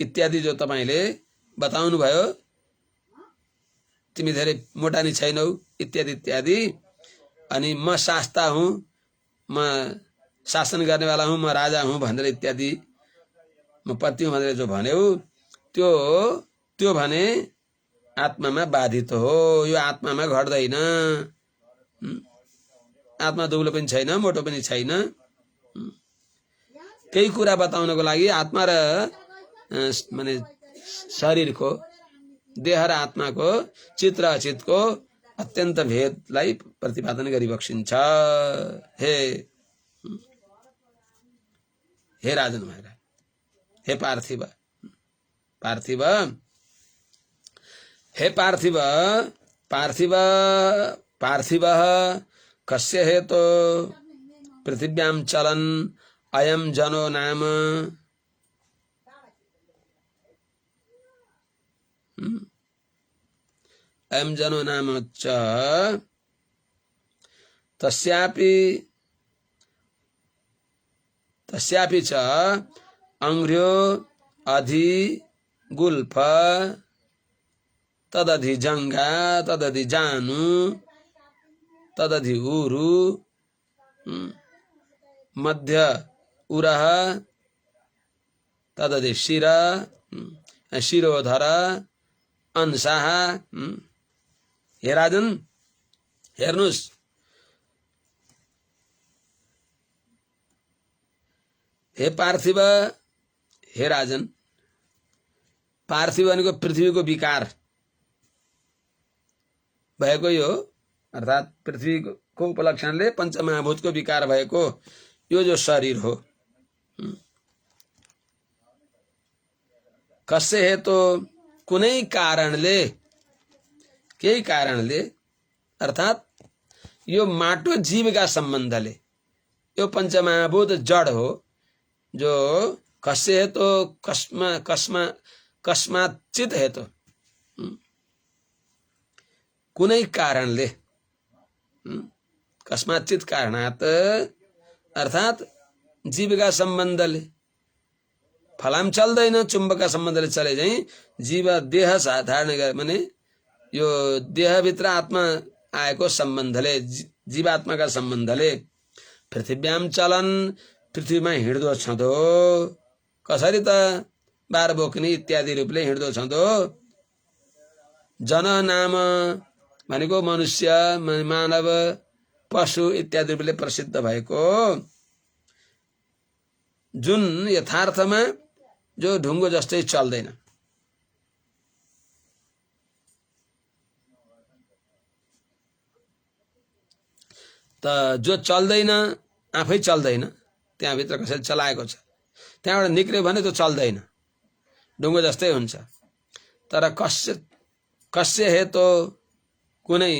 इत्यादि जो तपाईले बताउनु भयो, तिमी धेरै मोटा नि छैनौ इत्यादि इत्यादि। अनि म शास्ता हुँ, म शासन गर्नेवाला हुँ, म राजा हुँ भनेर इत्यादि, म पति हुँ भनेर जो भन्यौ, त्यो भने आत्मामा बाधित हो। यो आत्मामा घट्दैन। आत्मा दुब्लो पनि छैन, मोटो पनि छैन। केही कुरा बताउनको लागि आत्मा र माने शरीरको, देह र आत्माको, चित र अचितको अत्यन्त भेदलाई प्रतिपादन गरी बक्सिन्छ। हे राजन महाराज, हे पार्थिव, हे पार्थिव कस्य हेतो पृथिव्यां चलन अयम जनो नाम। अयम जनो नाम च तस्यापि च अंघ्र्यो अधि गुल्फ तदधि जंगा तदधि जानु तदधि ऊरु मध्य उरह तदधि शिर शिरोधर अंशाह। हे राजन, हेर्नुस्, हे पार्थिव, हे राजन। पार्थिव भनेको पृथ्वीको विकार भएको यो, अर्थात पृथ्वीको उपलक्षणले पञ्चमहाभूतको विकार भएको यो जो शरीर हो। कस्य हेतु कुनै कारणले, केही कारणले, अर्थात यो माटो जीवका सम्बन्धले, यो पञ्चमहाभूत जड हो। जो कस्य हेतु कस्माचित हेतु, कुनै कारणले, कस्माचित कारणात्, अर्थात जीवका सम्बन्धले। फलाम चल्दैन, चुम्बका सम्बन्धले चले चाहिँ जीव देह धारण माने यो देहभित्र आत्मा आएको सम्बन्धले, जीवात्माका सम्बन्धले पृथिव्याम चलन, पृथ्वीमा हिँड्दो छँदो। कसरी त बार बोक्ने इत्यादि रूपले हिँड्दो छँदो। जन नाम भनेको मनुष्य, मानव, पशु इत्यादि रूपले प्रसिद्ध भएको, जुन यथार्थमा जो ढुङ्गो जस्तै चल्दैन। त जो चल्दैन आफै चल्दैन, त्यहाँभित्र कसैले चलाएको छ, त्यहाँबाट निक्ल्यो भने त्यो चल्दैन, ढुङ्गो जस्तै हुन्छ। तर कस्य हेतु कुनै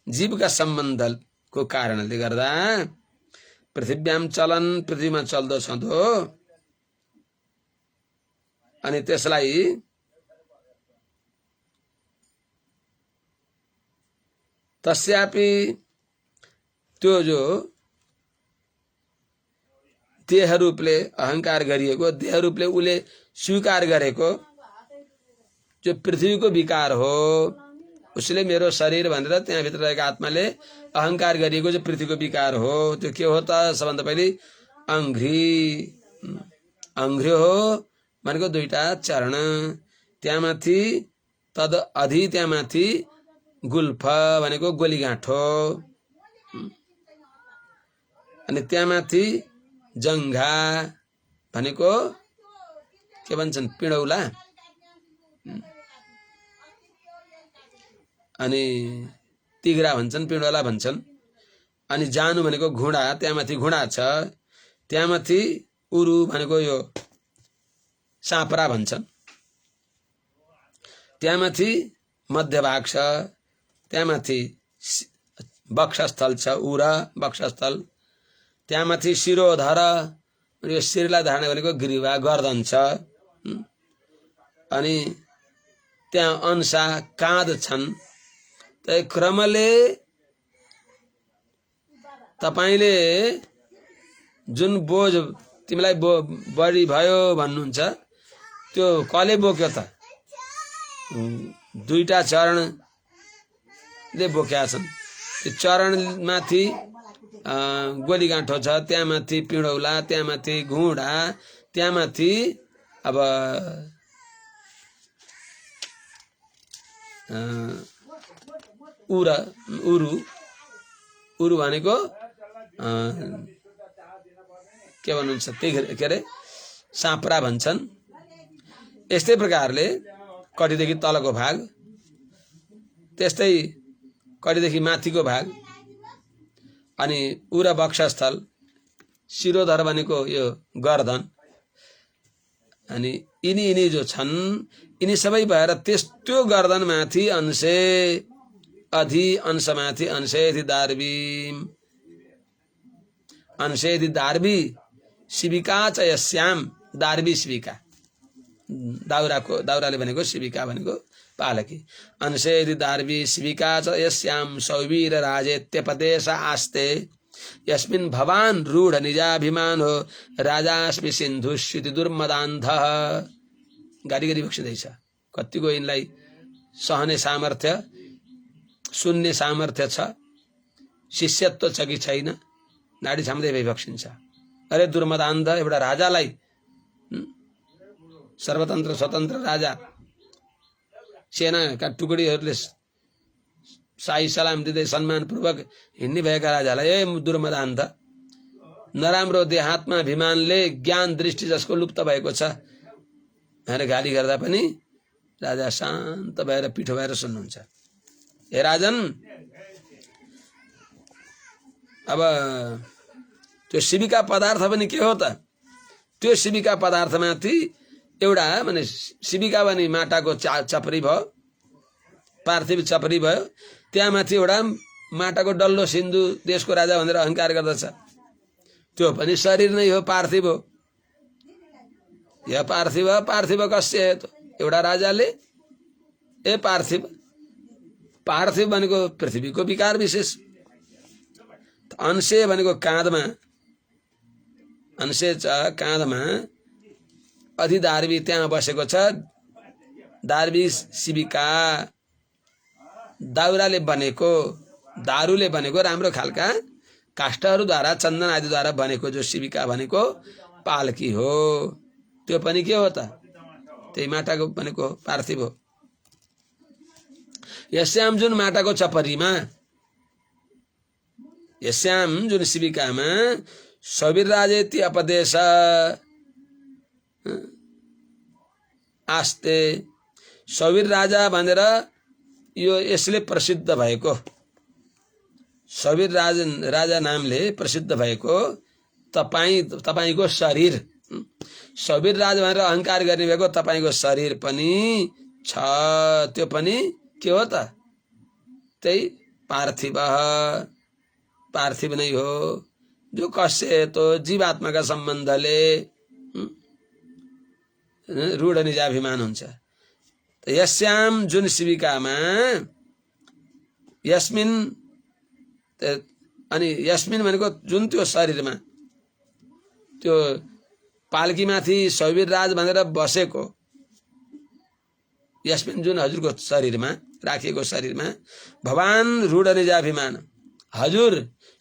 जीवका सम्बन्धको कारणले गर्दा पृथ्व्याम चलन, पृथ्वीमा चल्दो छँदो, अनि त्यसलाई तस्यापि त्यो जो देह रूपले अहंकार गरिएको, देह रूपले उसले स्वीकार गरेको जो पृथ्वीको विकार हो, उसले मेरो शरीर भनेर त्यहाँभित्र रहेको आत्माले अहंकार गरिएको जो पृथ्वीको विकार हो, त्यो के हो त? सबभन्दा पहिले अंघ्री, अंघ्री हो भनेको दुईटा चरण, त्यहाँमाथि तद अधि, त्यहाँमाथि गुल्फ भनेको गोलीगाँठो, अनि त्यहाँमाथि जङ्घा भनेको के भन्छन्? पिडौला, अनि तिग्रा भन्छन्, पिडौला भन्छन्। अनि जानु भनेको घुँडा, त्यहाँमाथि घुँडा छ, त्यहाँमाथि उरु भनेको यो साँपरा भन्छन्, त्यहाँमाथि मध्यभाग छ, त्यहाँमाथि वक्षस्थल छ, उरा वक्षस्थल, त्यहाँमाथि शिरोधर, यो शिरलाई धार्ने भनेको ग्रीवा गर्दन छ, अनि त्यहाँ अंशा काँध छन्। त्यही क्रमले तपाईले जुन बोझ तिमीलाई बढी भयो भन्नुहुन्छ त्यो कसले बोक्यो त? दुईटा चरणले बोक्या छन्। त्यो चरणमाथि गोलीगाँठो छ, त्यहाँमाथि पिडौला, त्यहाँमाथि घुँडा, त्यहाँमाथि अब उरु भनेको के भन्नुहुन्छ? के अरे साँपरा भन्छन्। यस्तै प्रकारले कटिदेखि तलको भाग, त्यस्तै कटिदेखि माथिको भाग, अनि उरा वक्षस्थल, शिरोधर भनेको यो गर्दन, अनि यिनी जो छन् यिनी सबै भएर त्यो गर्दन माथि अंशे अधि, अंशमाथि अंशेधि दार्वी, अंशेधि दार्वी शिविका च यस्याम, दार्वी शिविका, दाउराले भनेको शिविका भनेको पालकी, अंशेधि दार्वी शिविका च यस्याम सौवीर राजेत्यपदेश आस्ते, यस्मिन् भवान रूढ निजाभिमान हो राजास्मि सिन्धुश्रुति दुर्मदान्ध। गाडी बक्सिँदैछ, कतिको यिनलाई सहने सामर्थ्य, सुन्ने सामर्थ्य छ, शिष्यत्व छ कि छैन, नाडी छाम्दै भइबक्सिन्छ। अरे दुर्मदान्ध, एउटा राजालाई, सर्वतन्त्र स्वतन्त्र राजा, सेनाका टुकडीहरूले शाही सलाम दिँदै सम्मानपूर्वक हिँड्ने भएका राजालाई ए दुर्मदान्ध, नराम्रो देहात्मा अभिमानले ज्ञान दृष्टि जसको लुप्त भएको छ भनेर गाली गर्दा पनि राजा शान्त भएर पिठो भएर सुन्नुहुन्छ। हे राजन, अब त्यो शिविका पदार्थ पनि के हो त? त्यो शिविका पदार्थमाथि एउटा माने शिविका भने माटाको चपरी भयो, पार्थिव चपरी भयो, त्यहाँमाथि एउटा माटाको डल्लो सिन्धु देशको राजा भनेर अहंकार गर्दछ, त्यो पनि शरीर नै हो, पार्थिव हो। या पार्थिव, पार्थिव कस्य हेतु? एउटा राजाले ए पार्थिव, पार्थिव भनेको पृथ्वीको विकार विशेष, अंशे भनेको काँधमा, अंशे छ काँधमा, अधिदार्वी त्यहाँ बसेको छ, दार्वी शिविका, दाउराले बनेको, दारूले बनेको राम्रो खालका काष्ठहरूद्वारा, चन्दन आदिद्वारा बनेको जो शिविका भनेको पालकी हो। त्यो पनि के हो त? त्यही माटाको बनेको पार्थिव हो। यस्याम जुन माटाको चपरीमा, यस्याम जुन शिविकामा सौवीर राजेति अपदेश आस्ते, सौवीर राजा भनेर यो यसले प्रसिद्ध भएको, सबीर राजा नामले प्रसिद्ध भएको तपाईको शरीर, सबीर राज भनेर अहंकार गर्ने भएको तपाईको शरीर पनि छ। त्यो पनि के हो त? त्यही पार्थिव नै हो, जो कस्य तो जीवात्माका सम्बन्धले रूढ निजाभिमान हुन्छ। यस्याम जुन शिविकामा यस्मिन, अनि यस्मिन भनेको जुन त्यो शरीरमा, त्यो पाल्कीमाथि सबीर राज भनेर बसेको यस्मिन जुन हजुरको शरीरमा राखिएको शरीरमा भगवान रूढ निजाभिमान, हजुर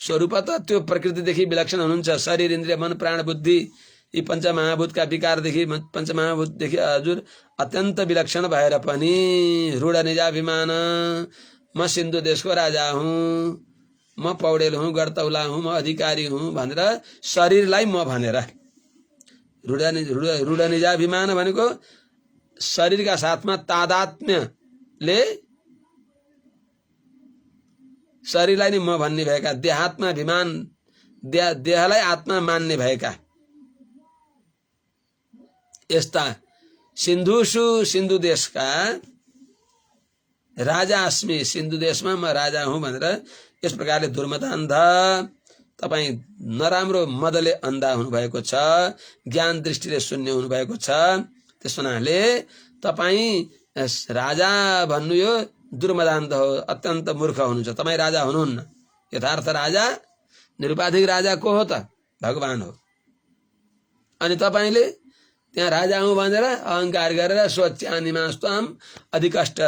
स्वरूप त त्यो प्रकृतिदेखि विलक्षण हुनुहुन्छ। शरीर इन्द्रिय मन प्राण बुद्धि यी पञ्चमहाभूतका विकारदेखि पञ्चमहाभूतदेखि हजुर अत्यन्त विलक्षण भएर पनि रूढ निजाभिमान, म सिन्धु देशको राजा हुँ, म पौडेल हुँ, गडतौला हुँ, म अधिकारी हुँ भनेर शरीरलाई म भनेर रूढ निजाभिमान भनेको शरीरका साथमा तादात्म्यले शरीरलाई नै म भन्ने भएका, देहात्मा अभिमान, देहलाई आत्मा मान्ने भएका यस्ता सिन्धुषु, सिन्धु देशका राजा अस्मि, सिन्धु देशमा म राजा हुँ भनेर यस प्रकारले दुर्मद अन्ध, तपाईँ नराम्रो मदले अन्धा हुनुभएको छ, ज्ञान दृष्टिले शून्य हुनुभएको छ। त्यस हुनाले तपाईँ राजा भन्नु यो दुर्मदान्त हो, अत्यन्त मूर्ख हुनुहुन्छ। तपाईँ राजा हुनुहुन्न। यथार्थ राजा, निरुपाधिक राजा को हो त? भगवान हो। अनि तपाईँले त्यहाँ राजा हुँ भनेर अहंकार गरेर स्वच्यानिमास्ताम अधिकष्ट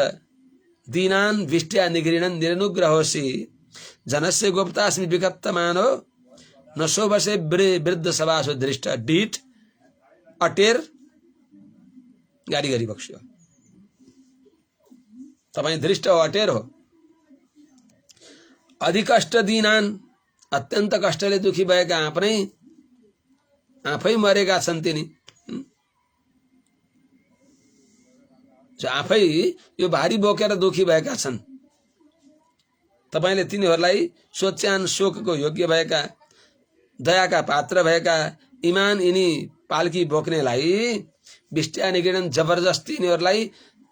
दीनान विष्ट्या निगृणन निरनुग्रहोसी जनस्य गोप्तास्मि विकत्तमानो न शोभसे वृद्ध सभासु दृष्ट डीठ अटेर गाडी गरी बक्स्यो। तपाईँ दृष्ट हो, अटेर हो। अधिकष्ट दीनान, अत्यन्त कष्टले दुखी भएका, आफै मरेका छन् तिनी, आफै यो भारी बोकेर दुखी भएका छन्। तपाईले तिनीहरूलाई सोच्यान शोकको योग्य भएका, दयाका पात्र भएका, इमान यिनी पाल्की बोक्नेलाई विष्ट्या निगृणन जबरजस्ती यिनीहरूलाई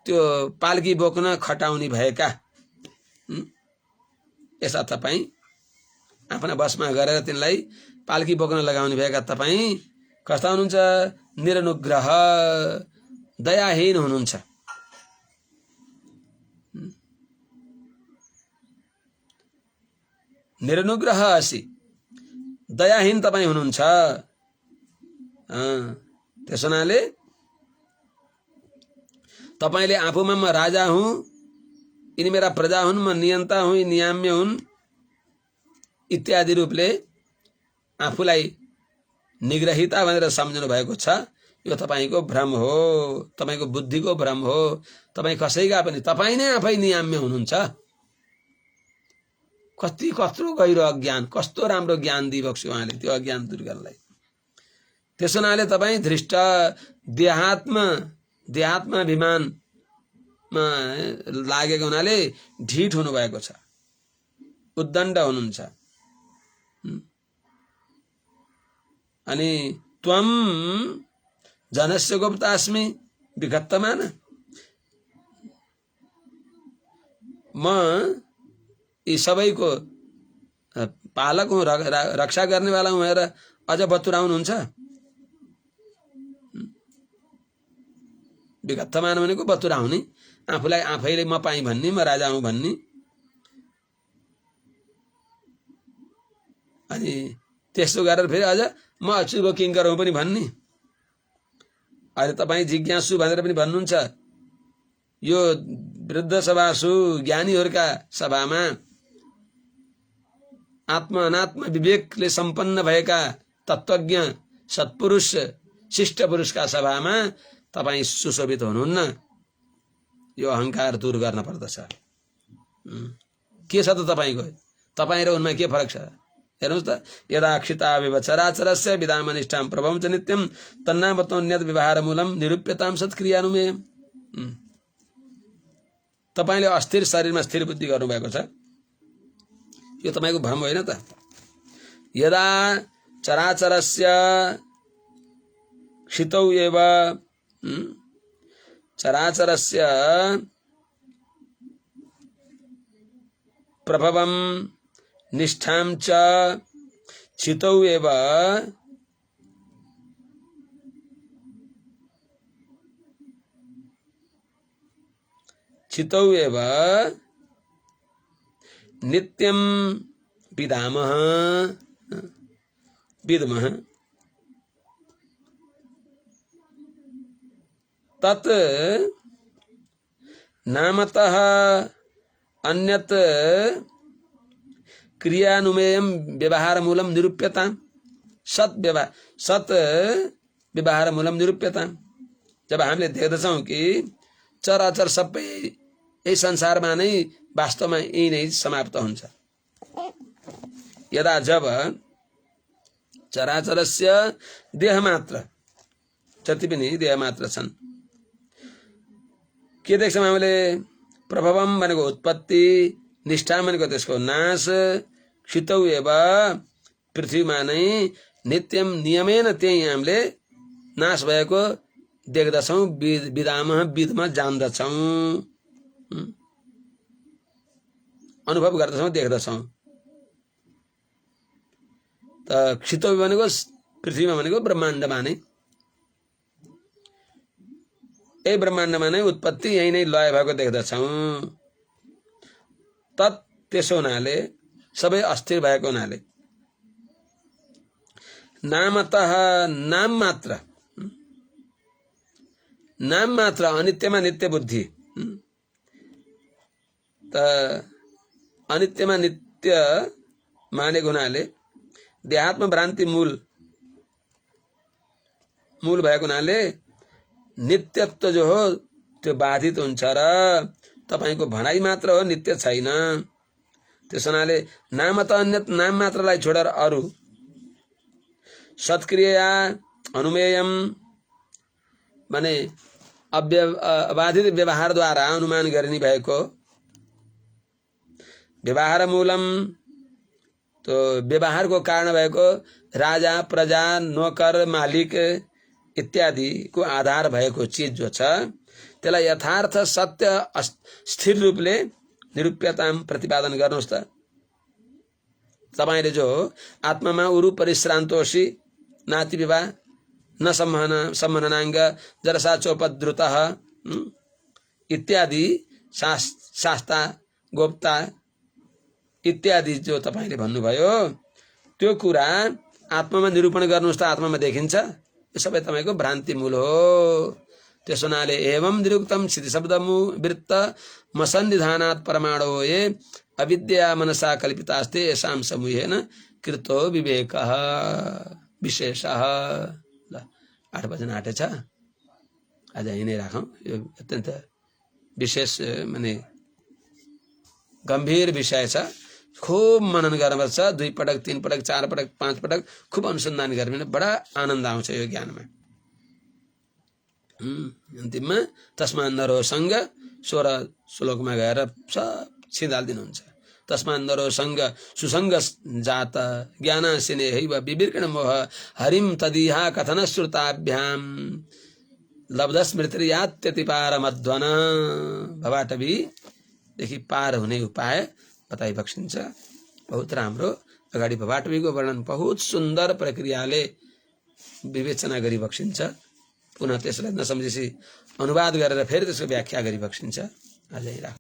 त्यो पाल्की बोक्न खटाउने भएका, यसा तपाईँ आफ्ना बसमा गरेर तिनलाई पाल्की बोक्न लगाउने भएका तपाईँ कस्ता हुनुहुन्छ? निरनुग्रह, दयाहीन हुनुहुन्छ। निरनुग्रह असि, दयाहीन तपाईँ हुनुहुन्छ। त्यस हुनाले तपाईले आफूमा म राजा हुँ, यिनी मेरा प्रजा हुन्, म नियन्ता हुँ, नियाम्य हुन् इत्यादि रूपले आफूलाई निग्रहिता भनेर सम्झनु भएको छ। यो तपाईको भ्रम हो, तपाईको बुद्धिको भ्रम हो। तपाईँ कसैका पनि, तपाईँ नै आफै नियाम्य हुनुहुन्छ। कत्रो गहिरो अज्ञान, कस्तो राम्रो ज्ञान दिइबक्स्यो उहाँले त्यो अज्ञान दूर गर्नलाई। त्यसो हुनाले तपाईँ धृष्ट, देहात्माभिमानमा लागेको हुनाले ढिठ हुनुभएको छ, उद्दण्ड हुनुहुन्छ। अनि त्वम जनस्य गोप्तास्मि विगतमान, म यी सबैको पालक हुँ, रक्षा गर्नेवाला हुँ भनेर अझ बतुराउनुहुन्छ। विगतमान भनेको बतुराउने, आफूलाई आफैले म पाएँ भन्ने, म राजा हुँ भन्ने। अनि त्यस्तो गरेर फेरि अझ म अचुको किङ्कर हुँ पनि भन्ने। अहिले तपाईँ जिज्ञासु भनेर पनि भन्नुहुन्छ। यो वृद्ध सभासु ज्ञानीहरूका सभामा आत्मा अनात्म विवेकले सम्पन्न भएका तत्त्वज्ञ सत्पुरुष शिष्ट पुरुषका सभामा तपाईँ सुशोभित हुनुहुन्न। यो अहंकार दूर गर्न पर्दछ। के छ त तपाईँको? तपाईँ र उनमा के फरक छ? हेर्नुहोस् त, यदा क्षिताविव चराचरस्य विदामनिष्ठां प्रभवं च नित्यं तन्नामतोन्यत व्यवहार मूलम निरूप्यतां सत्क्रियानुमेय। तपाईँले अस्थिर शरीरमा स्थिर बुद्धि गर्नुभएको छ। यो तपाईको भ्रम होइन त। यदा चराचरस्य क्षितौ एव चराचरस्य प्रभवं निष्ठां च क्षितौ एव नित्यं विदामः विद्मः तत् नामतः अन्यत् क्रियानुमेयं व्यवहार मूलम निरूप्यताम् सत व्यवहार मूलम निरूप्यताम्। जब हामीले देख्दछौं कि चराचर सबै यही संसारमा नै वास्तवमा यही नै समाप्त हुन्छ। यदा जब चराचरस्य देह मात्र जति पनि देह मात्र छन् के देख्छौं हामीले प्रभवम भनेको उत्पत्ति निष्ठा भनेको त्यसको नाश क्षितौ एव पृथ्वीमा नै नित्यम नियमेन त्यही हामीले नाश भएको देख्दछौं विदामः विधमा जान्दछौं अनुभव गर्दछौं देख्दछौं। त क्षितौ भनेको पृथ्वीमा भनेको ब्रह्माण्डमा नै यही ब्रह्माण्डमा नै उत्पत्ति यही नै लय भएको देख्दछौं। तत् त्यसो हुनाले सबै अस्थिर भएको हुनाले नामतः नाम मात्र अनित्यमा नित्य बुद्धि त अनित्यमा नित्य मानेको हुनाले देहात्म भ्रान्ति मूल भएको हुनाले नित्यत्व जो हो त्यो बाधित हुन्छ र तपाईको भनाइ मात्र हो नित्य छैन। त्यसो हुनाले नामत अन्यत नाम मात्रलाई छोडेर अरु सत्क्रिया अनुमेयम माने अबाधित व्यवहारद्वारा अनुमान गर्ने भएको व्यवहार मूलम तो व्यवहारको कारण भएको राजा प्रजा नोकर मालिक इत्यादि को आधार भएको चीज जो छ त्यसलाई यथार्थ सत्य स्थिर रूपले निरूप्यताम प्रतिपादन गर्नुहोस् त। तपाईले जो आत्मामा उरु परिश्रान्तोषि नाति विवाह न सम्मनांग जरसा चोपद्रुतः इत्यादि शास्ता गोप्ता इत्यादि जो तपाईले भन्नुभयो त्यो कुरा आत्मामा निरूपण गर्नुहोस् त आत्मामा देखिन्छ। यो सबै तपाईको भ्रान्ति मूल हो। त्यसो हुनाले एवं निरुक्तम सिद्धि शब्दमु वृत्त मसन्निधानात् परमाणो ये अविद्या मनसा कल्पितास्ते येषां समूहेन कृतो विवेकः विशेषः। 8 बजे आँटेछ आज यही नै राखौं। यो अत्यन्त विशेष माने गम्भीर विषय छ। खूब मनन गर्नुपर्छ 2 पटक 3 पटक 4 पटक 5 पटक खूब अनुसन्धान गरे भने बडा आनन्द आउँछ यो ज्ञानमा। अन्तिममा तस्मात् नरो संग 16 श्लोकमा गएर सब छिदाल्दिनुहुन्छ। तस्मात् नरो संग सुसंग जात ज्ञानासिने हैव विविर्कण मोह हरिम तदिहा कथन श्रुताभ्याम लब्धस्मृतिर्यात्यति पारमध्वन। भवाटवी देखि पार हुने उपाय बताइ बक्सिन्छ। बहुत राम्रो अगाडि भवाटवीको वर्णन बहुत सुन्दर प्रक्रियाले विवेचना गरी बक्सिन्छ। पुनः त्यसलाई नसम्झेसी अनुवाद गरेर फेरि त्यसको व्याख्या गरी बक्सिन्छ। अझै